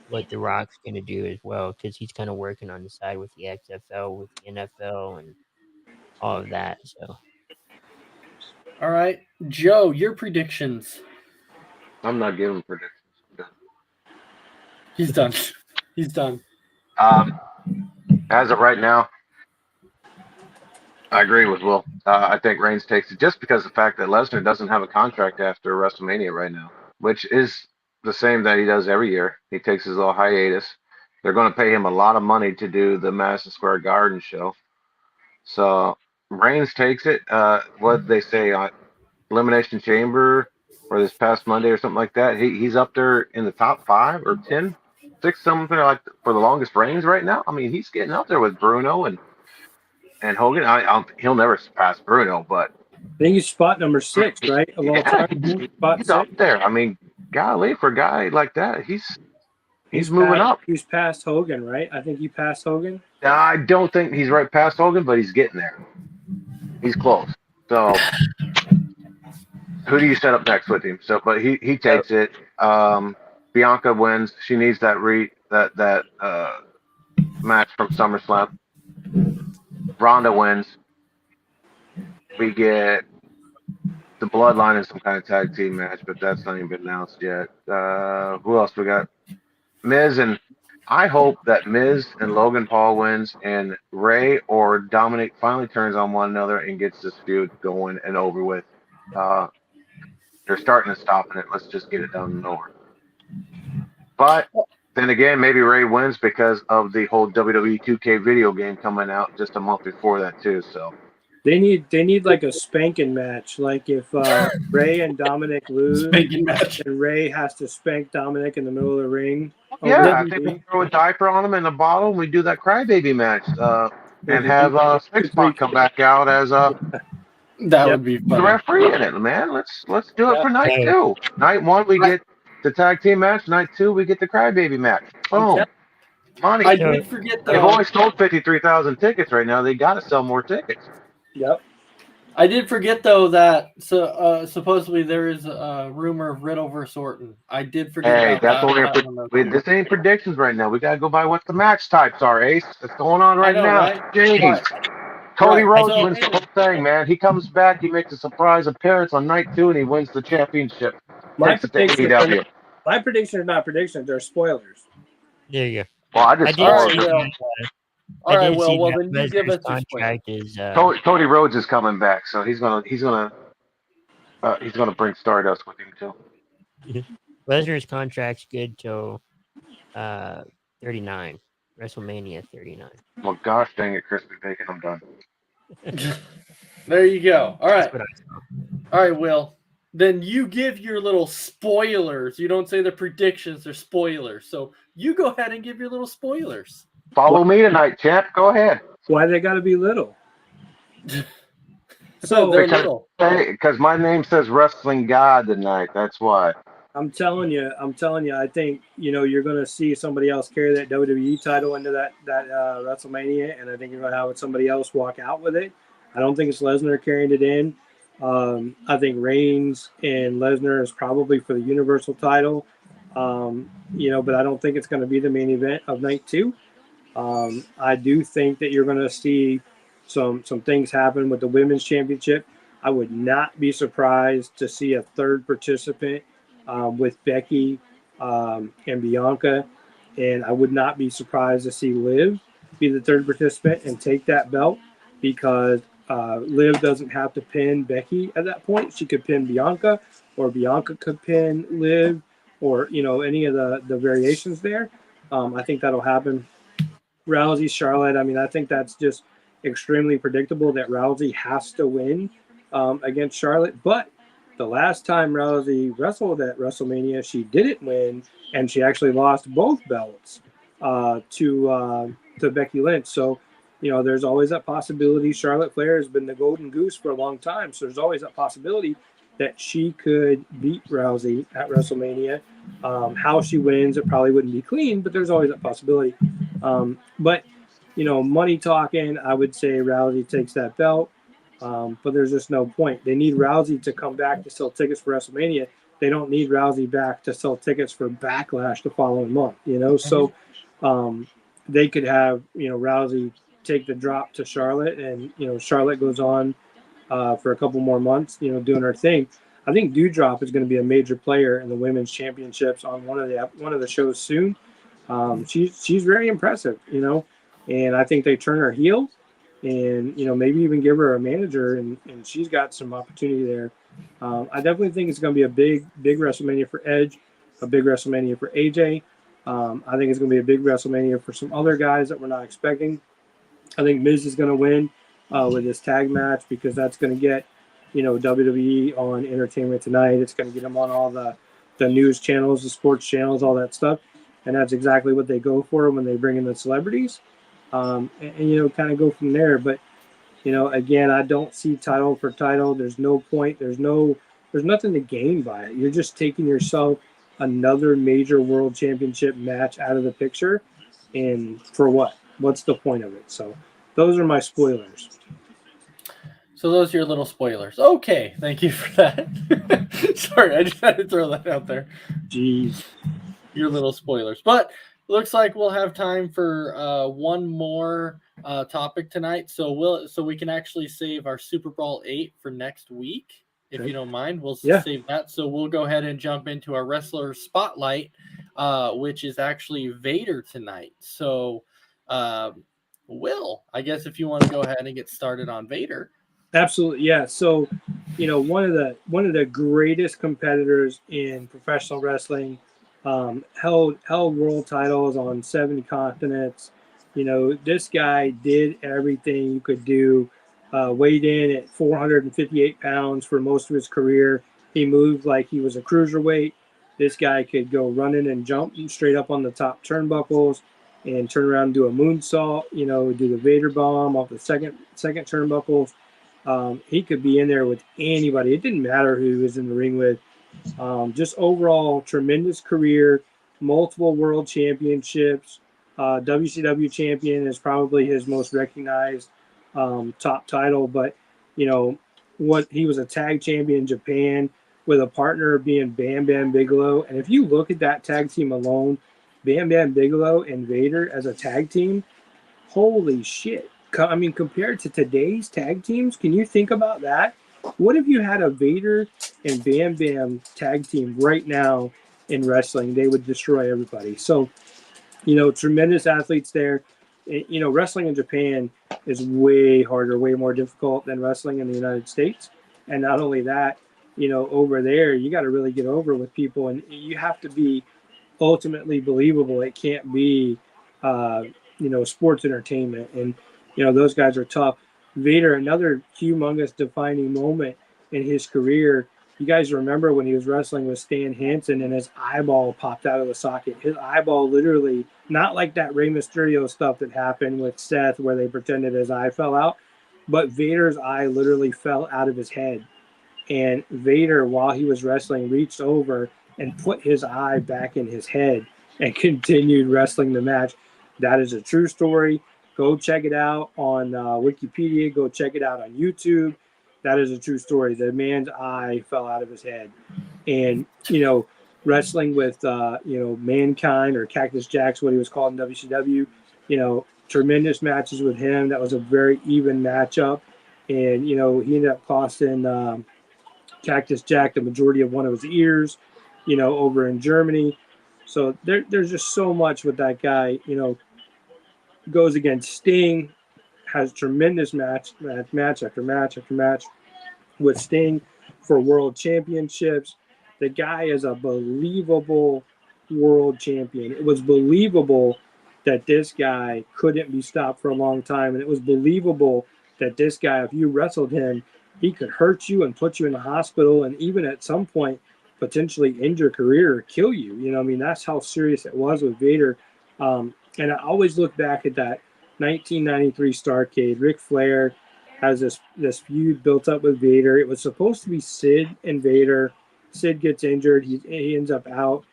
what The Rock's gonna do as well, because he's kind of working on the side with the XFL, with the NFL, and all of that. So, All right, Joe, your predictions. I'm not giving predictions. He's done. He's done. As of right now, I agree with Will. I think Reigns takes it just because of the fact that Lesnar doesn't have a contract after WrestleMania right now, which is the same that he does every year. He takes his little hiatus. They're going to pay him a lot of money to do the Madison Square Garden show. So Reigns takes it. What did they say on Elimination Chamber or this past Monday or something like that? He's up there in the top 5 or 10, 6, something like for the longest reigns right now. I mean, he's getting up there with Bruno and Hogan. He'll never surpass Bruno, but I think he's spot number 6, right? Of all time. Spot he's 6. up there. I mean, golly, for a guy like that, he's moving up. He's past Hogan, right? I think he passed Hogan. I don't think he's right past Hogan, but he's getting there. He's close. So, who do you set up next with him? So, but he takes it. Bianca wins. She needs that match from SummerSlam. Ronda wins. We get the Bloodline in some kind of tag team match, but that's not even been announced yet. Who else we got? Miz, and I hope that Miz and Logan Paul wins and Ray or Dominic finally turns on one another and gets this feud going and over with. They're starting and stopping it. Let's just get it done and over. But then again, maybe Ray wins because of the whole WWE 2K video game coming out just a month before that too. So they need like a spanking match. Like if Ray and Dominic lose, Spanking match. and Ray has to spank Dominic in the middle of the ring. yeah, I think we throw a diaper on him in a bottle and we do that crybaby match and have Six Pack come back out as That would be the fun. referee in it, man. Let's do it for night 2. Night 1 we get the tag team match. Night 2 we get the crybaby match. Boom. Money. I did forget They've though. only sold 53,000 tickets right now. They got to sell more tickets. Yep. I did forget though that supposedly there is a rumor of Riddle versus Orton. I did forget. Hey, about that's that. only this ain't predictions right now. We gotta go by what the match types are, Ace. That's going on right know, now. right? Jeez. Cody Right. Rhodes wins the whole thing, man. He comes back, he makes a surprise appearance on night 2, and he wins the championship. My Takes it to AEW. prediction are not predictions; they're spoilers. there you go. Well, I just I All did right, see Will. that, All right, did Will. see Well, that then you give us Lesnar's your spoiler. contract is Cody Rhodes is coming back, so he's gonna bring Stardust with him too. Lesnar's contract's good till 39, WrestleMania 39. Well, gosh dang it, Crispy Bacon, I'm done. There you go. All right. That's what I saw. All right, Will. Then you give your little spoilers. You don't say the predictions; they're spoilers. So you go ahead and give your little spoilers. Follow me tonight, champ. Go ahead. Why they got to be little? So they're because- little. Because my name says Wrestling God tonight. That's why. I'm telling you. I think you're going to see somebody else carry that WWE title into that WrestleMania, and I think you're going to have somebody else walk out with it. I don't think it's Lesnar carrying it in. I think Reigns and Lesnar is probably for the Universal title, but I don't think it's going to be the main event of night 2. I do think that you're going to see some things happen with the women's championship. I would not be surprised to see a third participant with Becky and Bianca, and I would not be surprised to see Liv be the third participant and take that belt because Liv doesn't have to pin Becky at that point. She could pin Bianca, or Bianca could pin Liv, or any of the variations there. I think that'll happen. Rousey, Charlotte. I mean, I think that's just extremely predictable that Rousey has to win against Charlotte. But the last time Rousey wrestled at WrestleMania, she didn't win, and she actually lost both belts to Becky Lynch. So, there's always that possibility. Charlotte Flair has been the golden goose for a long time, so there's always that possibility that she could beat Rousey at WrestleMania. How she wins, it probably wouldn't be clean, but there's always that possibility. But money talking, I would say Rousey takes that belt. But there's just no point. They need Rousey to come back to sell tickets for WrestleMania. They don't need Rousey back to sell tickets for Backlash the following month. So they could have Rousey take the drop to Charlotte, and Charlotte goes on for a couple more months, doing her thing. I think Doudrop is going to be a major player in the women's championships on one of the shows soon. She's very impressive, and I think they turn her heel, and maybe even give her a manager, and she's got some opportunity there. I definitely think it's going to be a big WrestleMania for Edge, a big WrestleMania for AJ. I think it's going to be a big WrestleMania for some other guys that we're not expecting. I think Miz is going to win with this tag match because that's going to get WWE on Entertainment Tonight. It's going to get them on all the news channels, the sports channels, all that stuff. And that's exactly what they go for when they bring in the celebrities. And kind of go from there. But, again, I don't see title for title. There's no point. There's nothing to gain by it. You're just taking yourself another major world championship match out of the picture. And for what? What's the point of it? So those are my spoilers. So those are your little spoilers. Okay, thank you for that. Sorry, I just had to throw that out there. Jeez. Your little spoilers. But looks like we'll have time for one more topic tonight. So we can actually save our Super Bowl 8 for next week. If you don't mind, we'll save that. So we'll go ahead and jump into our wrestler spotlight, which is actually Vader tonight. So Will, I guess if you want to go ahead and get started on Vader. Absolutely, yeah. So, one of the greatest competitors in professional wrestling, held world titles on 7 continents. This guy did everything you could do. Weighed in at 458 pounds for most of his career. He moved like he was a cruiserweight. This guy could go running and jump straight up on the top turnbuckles and turn around and do a moonsault. Do the Vader bomb off the second turnbuckles. He could be in there with anybody. It didn't matter who he was in the ring with. Just overall tremendous career, multiple world championships. WCW champion is probably his most recognized top title, but what he was a tag champion in Japan with a partner being Bam Bam Bigelow. And if you look at that tag team alone, Bam Bam Bigelow and Vader as a tag team, holy shit. I mean, compared to today's tag teams, can you think about that? What if you had a Vader and Bam Bam tag team right now in wrestling? They would destroy everybody. So, tremendous athletes there. Wrestling in Japan is way harder, way more difficult than wrestling in the United States. And not only that, over there, you got to really get over with people, and you have to be ultimately believable. It can't be, sports entertainment. And, those guys are tough. Vader, another humongous defining moment in his career. You guys remember when he was wrestling with Stan Hansen and his eyeball popped out of the socket. His eyeball literally, not like that Rey Mysterio stuff that happened with Seth where they pretended his eye fell out, but Vader's eye literally fell out of his head. And Vader, while he was wrestling, reached over and put his eye back in his head and continued wrestling the match. That is a true story. Go check it out on Wikipedia. Go check it out on YouTube. That is a true story. The man's eye fell out of his head. And, wrestling with, Mankind or Cactus Jack's, what he was called in WCW, tremendous matches with him. That was a very even matchup. And, he ended up costing Cactus Jack the majority of one of his ears, over in Germany. So there's just so much with that guy, goes against Sting, has tremendous match after match after match with Sting for world championships. The guy is a believable world champion. It was believable that this guy couldn't be stopped for a long time. And it was believable that this guy, if you wrestled him, he could hurt you and put you in the hospital and even at some point potentially end your career or kill you. That's how serious it was with Vader. And I always look back at that 1993 Starrcade. Ric Flair has this feud built up with Vader. It was supposed to be Sid and Vader. Sid gets injured. He ends up out.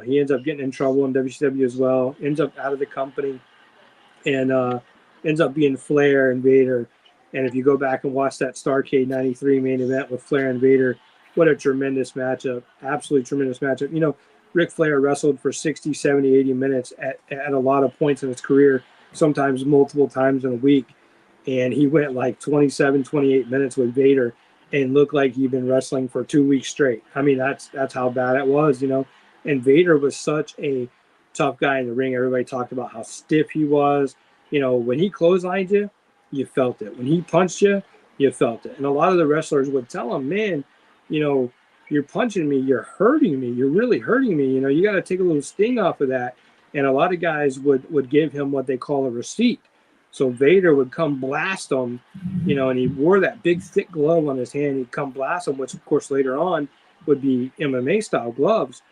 He ends up getting in trouble in WCW as well. Ends up out of the company, and ends up being Flair and Vader. And if you go back and watch that Starrcade '93 main event with Flair and Vader, what a tremendous matchup! Absolutely tremendous matchup. Ric Flair wrestled for 60, 70, 80 minutes at a lot of points in his career, sometimes multiple times in a week. And he went like 27, 28 minutes with Vader and looked like he'd been wrestling for 2 weeks straight. That's how bad it was, And Vader was such a tough guy in the ring. Everybody talked about how stiff he was. When he clotheslined you, you felt it. When he punched you, you felt it. And a lot of the wrestlers would tell him, man, you're punching me, you're hurting me, you're really hurting me. You got to take a little sting off of that. And a lot of guys would give him what they call a receipt. So Vader would come blast him, and he wore that big thick glove on his hand. He'd come blast him, which of course later on would be MMA style gloves.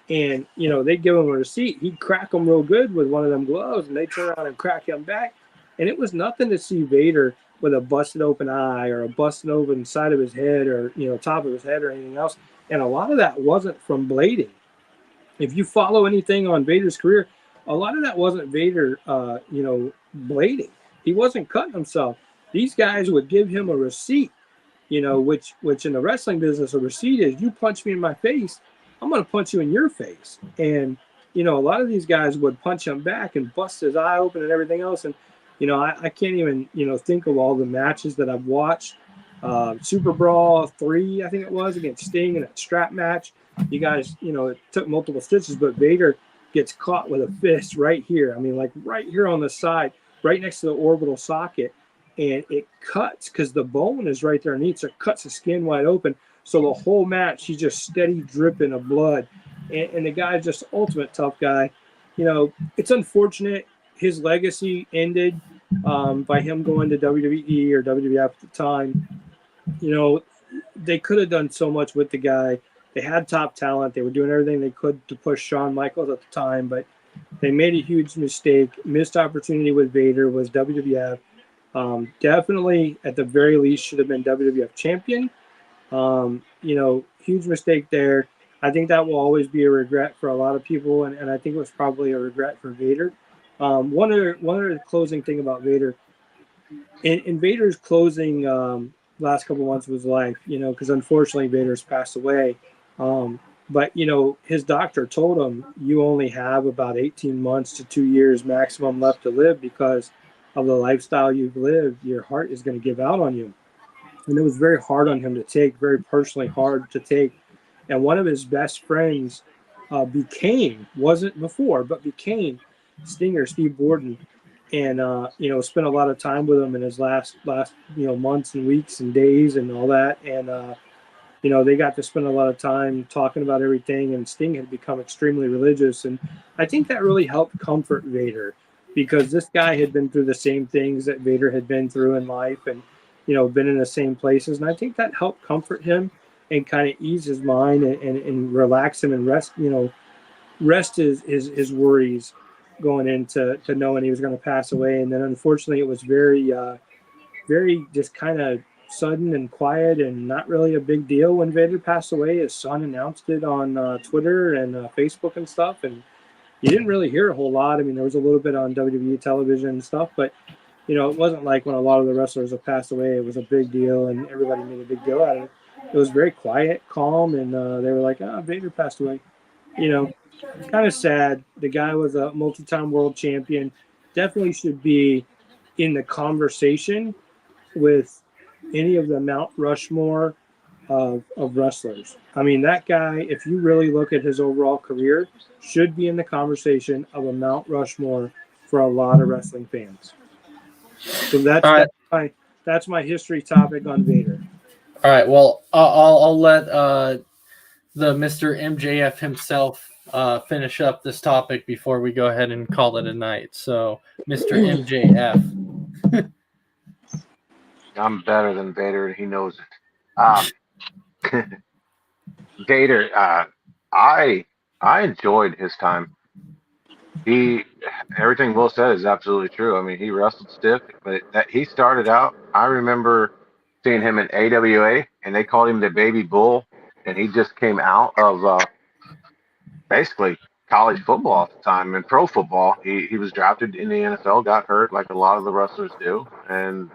And, they'd give him a receipt. He'd crack him real good with one of them gloves, and they'd turn around and crack him back. And it was nothing to see Vader with a busted open eye or a busted open side of his head or, top of his head or anything else. And a lot of that wasn't from blading. If you follow anything on Vader's career, a lot of that wasn't Vader, blading. He wasn't cutting himself. These guys would give him a receipt, which in the wrestling business, a receipt is you punch me in my face, I'm going to punch you in your face. And, a lot of these guys would punch him back and bust his eye open and everything else. And, I can't even, think of all the matches that I've watched. Super Brawl 3, I think it was, against Sting in that strap match. You guys, it took multiple stitches, but Vader gets caught with a fist right here. Like right here on the side, right next to the orbital socket. And it cuts because the bone is right there underneath. So it cuts the skin wide open. So the whole match, he's just steady dripping of blood. And the guy's just ultimate tough guy. It's unfortunate. His legacy ended by him going to WWE or WWF at the time. They could have done so much with the guy. They had top talent. They were doing everything they could to push Shawn Michaels at the time, but they made a huge mistake. Missed opportunity with Vader was WWF. Definitely, at the very least, should have been WWF champion. Huge mistake there. I think that will always be a regret for a lot of people, and I think it was probably a regret for Vader. One other closing thing about Vader. In Vader's closing last couple months of his life, because unfortunately Vader's passed away. But his doctor told him you only have about 18 months to 2 years maximum left to live because of the lifestyle you've lived. Your heart is going to give out on you. And it was very hard on him to take, very personally hard to take. And one of his best friends wasn't before, but became Stinger, Steve Borden. And, spent a lot of time with him in his last months and weeks and days and all that. And, they got to spend a lot of time talking about everything, and Sting had become extremely religious. And I think that really helped comfort Vader because this guy had been through the same things that Vader had been through in life and, been in the same places. And I think that helped comfort him and kind of ease his mind and relax him and rest his worries going into knowing he was going to pass away. And then unfortunately it was very, very just kind of sudden and quiet and not really a big deal when Vader passed away. His son announced it on Twitter and Facebook and stuff. And you didn't really hear a whole lot. There was a little bit on WWE television and stuff, but it wasn't like when a lot of the wrestlers have passed away, it was a big deal and everybody made a big deal out of it. It was very quiet, calm, and they were like, Vader passed away. Kind of sad. The guy was a multi-time world champion. Definitely should be in the conversation with any of the Mount Rushmore of wrestlers. I mean, that guy, if you really look at his overall career, should be in the conversation of a Mount Rushmore for a lot of wrestling fans. So that's my history topic on Vader. All right. Well, I'll let the Mr. MJF himself finish up this topic before we go ahead and call it a night. So, Mr. MJF. I'm better than Vader, and he knows it. Vader, I enjoyed his time. Everything Will said is absolutely true. I mean, he wrestled stiff, but that he started out. I remember seeing him in AWA, and they called him the Baby Bull, and he just came out of basically college football at the time and pro football. He was drafted in the NFL, got hurt like a lot of the wrestlers do, and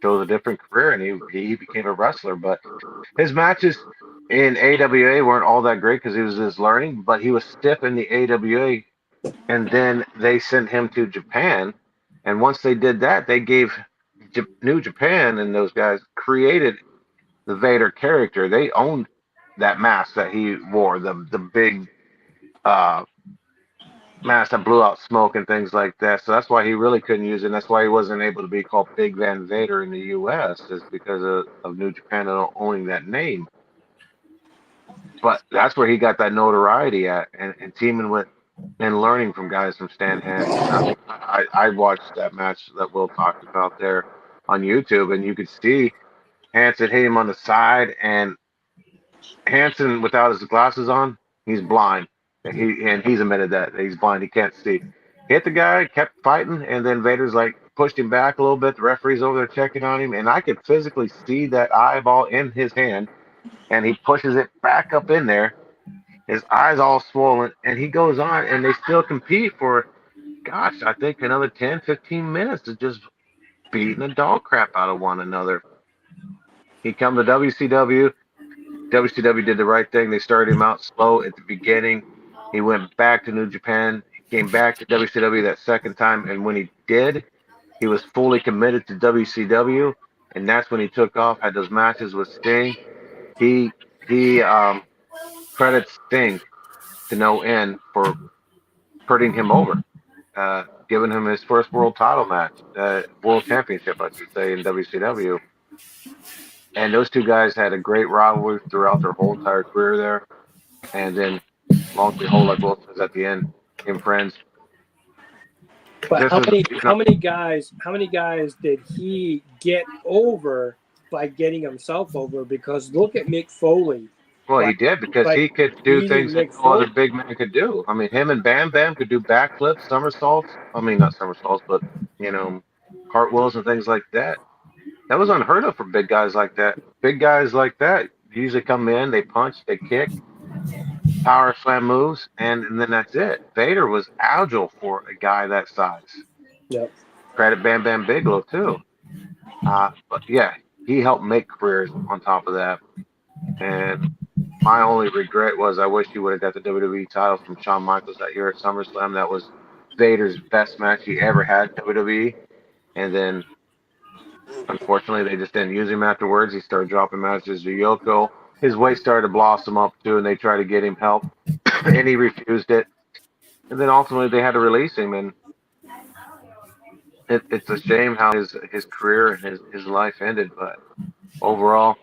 chose a different career, and he became a wrestler. But his matches in AWA weren't all that great because he was just learning, but he was stiff in the AWA, and then they sent him to Japan, and once they did that, they gave New Japan, and those guys created the Vader character. They owned that mask that he wore, the big uh, mask that blew out smoke and things like that. So that's why he really couldn't use it. And that's why he wasn't able to be called Big Van Vader in the U.S. is because of New Japan owning that name. But that's where he got that notoriety at, and teaming with and learning from guys from Stan Hansen. I watched that match that Will talked about there on YouTube, and you could see Hansen hit him on the side, and Hansen, without his glasses on, he's blind. He's admitted that he's blind. He can't see. Hit the guy, kept fighting, and then Vader's like pushed him back a little bit. The referee's over there checking on him, and I could physically see that eyeball in his hand, and he pushes it back up in there. His eyes all swollen, and he goes on, and they still compete for, gosh, I think another 10, 15 minutes of just beating the dog crap out of one another. He come to WCW. WCW did the right thing. They started him out slow at the beginning. He went back to New Japan. He came back to WCW that second time, and when he did, he was fully committed to WCW, and that's when he took off. Had those matches with Sting. He credits Sting to no end for putting him over, giving him his first world title match, world championship, I should say, in WCW. And those two guys had a great rivalry throughout their whole entire career there. And then, long and behold, like Will says at the end, became friends. But how many guys did he get over by getting himself over? Because look at Mick Foley. Well, he did because he could do things that no other big man could do. I mean, him and Bam Bam could do backflips, somersaults. I mean, not somersaults, but cartwheels and things like that. That was unheard of for big guys like that. Big guys like that usually come in, they punch, they kick, power slam moves, and then that's it. Vader was agile for a guy that size. Yep. Credit Bam Bam Bigelow too. But yeah, he helped make careers on top of that. And my only regret was I wish he would have got the WWE title from Shawn Michaels that year at SummerSlam. That was Vader's best match he ever had in WWE. And then, unfortunately, they just didn't use him afterwards. He started dropping matches to Yoko. His weight started to blossom up, too, and they tried to get him help, and he refused it. And then, ultimately, they had to release him, and it's a shame how his career and his life ended. But overall,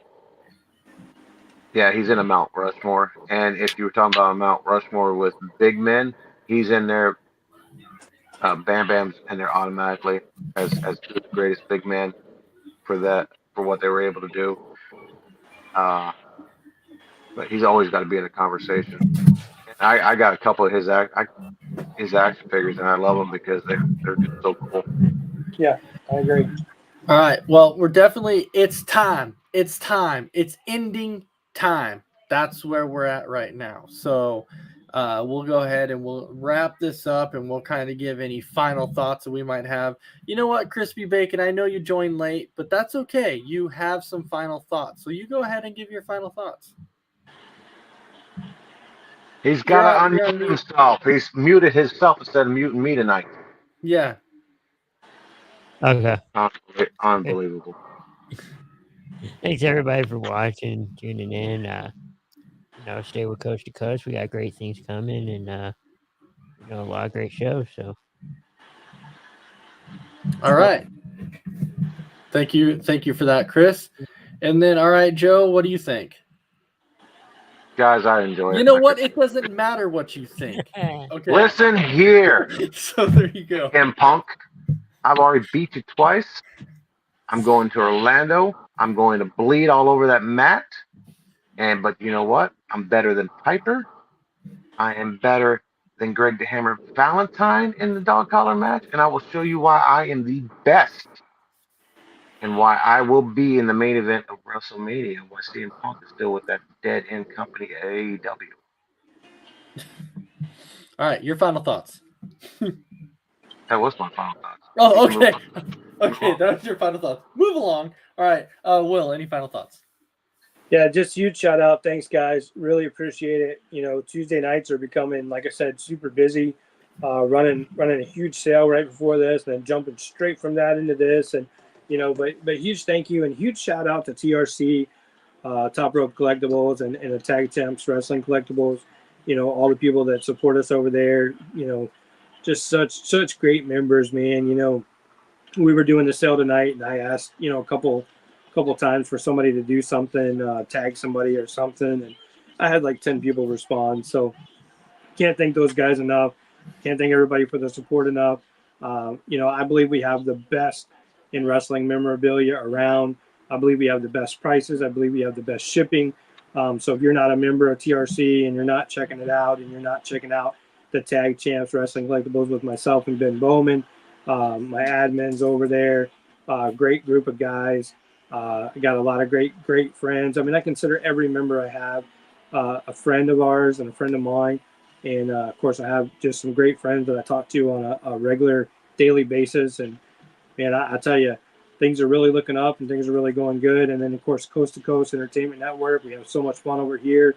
yeah, he's in a Mount Rushmore. And if you were talking about a Mount Rushmore with big men, he's in there. Bam Bam's in there automatically as two of the greatest big men for what they were able to do. But he's always got to be in a conversation. And I got a couple of his action figures, and I love them because they're just so cool. Yeah, I agree. All right. Well, it's time. It's ending time. That's where we're at right now. So we'll go ahead and we'll wrap this up, and we'll kind of give any final thoughts that we might have. You know what, Crispy Bacon, I know you joined late, but that's okay. You have some final thoughts. So you go ahead and give your final thoughts. He's got to unmute himself. He's muted himself instead of muting me tonight. Yeah. Okay. Unbelievable. Thanks everybody for watching, tuning in. Stay with Coast to Coast. We got great things coming, and a lot of great shows. So, all right. Thank you for that, Chris. And then, all right, Joe, what do you think? Guys, I enjoy it. You know what? It doesn't matter what you think. Okay. Listen here. So there you go. And Punk, I've already beat you twice. I'm going to Orlando. I'm going to bleed all over that mat. But you know what? I'm better than Piper. I am better than Greg the Hammer Valentine in the dog collar match. And I will show you why I am the best. And why I will be in the main event of WrestleMania. Why CM Punk is still with that dead end company, AEW. All right, your final thoughts. That was my final thoughts. Oh, okay. Okay, that was your final thoughts. Move along. All right, Will, any final thoughts? Yeah, just huge shout out. Thanks, guys. Really appreciate it. Tuesday nights are becoming, like I said, super busy. Running a huge sale right before this, and then jumping straight from that into this, and but huge thank you and huge shout out to TRC, Top Rope Collectibles, and the Tag Champs Wrestling Collectibles. All the people that support us over there. Just such great members, man. We were doing the sale tonight, and I asked a couple times for somebody to do something, tag somebody or something, and I had like 10 people respond. So can't thank those guys enough. Can't thank everybody for the support enough. I believe we have the best in wrestling memorabilia around. I believe we have the best prices. I believe we have the best shipping. So if you're not a member of TRC and you're not checking it out, and you're not checking out the Tag Champs Wrestling Collectibles with myself and Ben Bowman, my admins over there, great group of guys. I got a lot of great friends. I mean, I consider every member I have a friend of ours and a friend of mine. And, of course, I have just some great friends that I talk to on a regular daily basis. And, man, I tell you, things are really looking up and things are really going good. And then, of course, Coast to Coast Entertainment Network, we have so much fun over here.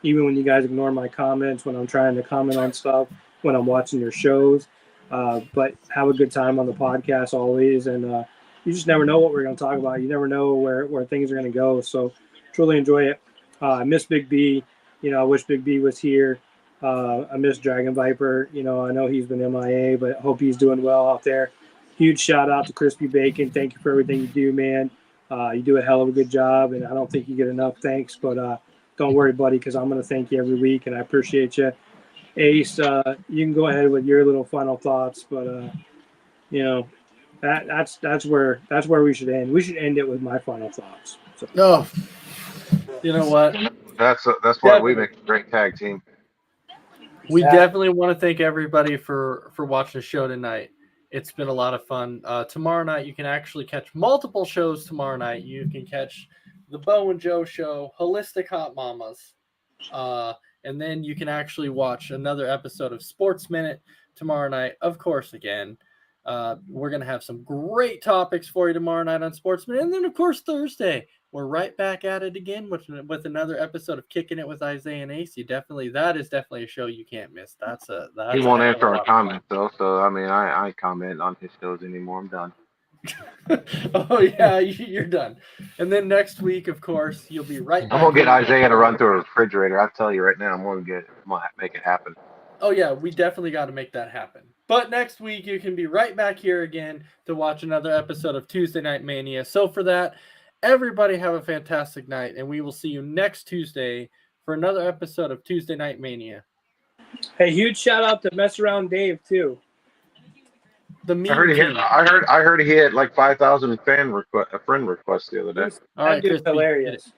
Even when you guys ignore my comments, when I'm trying to comment on stuff, when I'm watching your shows. But have a good time on the podcast always. And you just never know what we're going to talk about. You never know where things are going to go. So truly enjoy it. I miss Big B. I wish Big B was here. I miss Dragon Viper. I know he's been MIA, but I hope he's doing well out there. Huge shout out to Crispy Bacon. Thank you for everything you do, man. You do a hell of a good job, and I don't think you get enough thanks, but don't worry, buddy, because I'm going to thank you every week, and I appreciate you. Ace, you can go ahead with your little final thoughts, but that's where we should end. We should end it with my final thoughts. So. No, you know what? That's why we make a great tag team. We definitely want to thank everybody for watching the show tonight. It's been a lot of fun. Tomorrow night, you can actually catch multiple shows tomorrow night. You can catch the Bo and Joe show, Holistic Hot Mamas, and then you can actually watch another episode of Sports Minute tomorrow night. Of course, again, we're going to have some great topics for you tomorrow night on Sports Minute. And then, of course, Thursday, we're right back at it again with another episode of Kicking It with Isaiah and Ace. That is definitely a show you can't miss. He won't answer our comments, though. So, I mean, I comment on his shows anymore. I'm done. Oh, yeah, you're done. And then next week, of course, you'll be right back. I'm going to get Isaiah to run through a refrigerator. I'll tell you right now, I'm going to make it happen. Oh, yeah, we definitely got to make that happen. But next week, you can be right back here again to watch another episode of Tuesday Night Mania. So for that, everybody have a fantastic night, and we will see you next Tuesday for another episode of Tuesday Night Mania. Hey, huge shout out to Mess Around Dave, too. I heard he had like 5,000 friend requests the other day. All right, Chris, hilarious.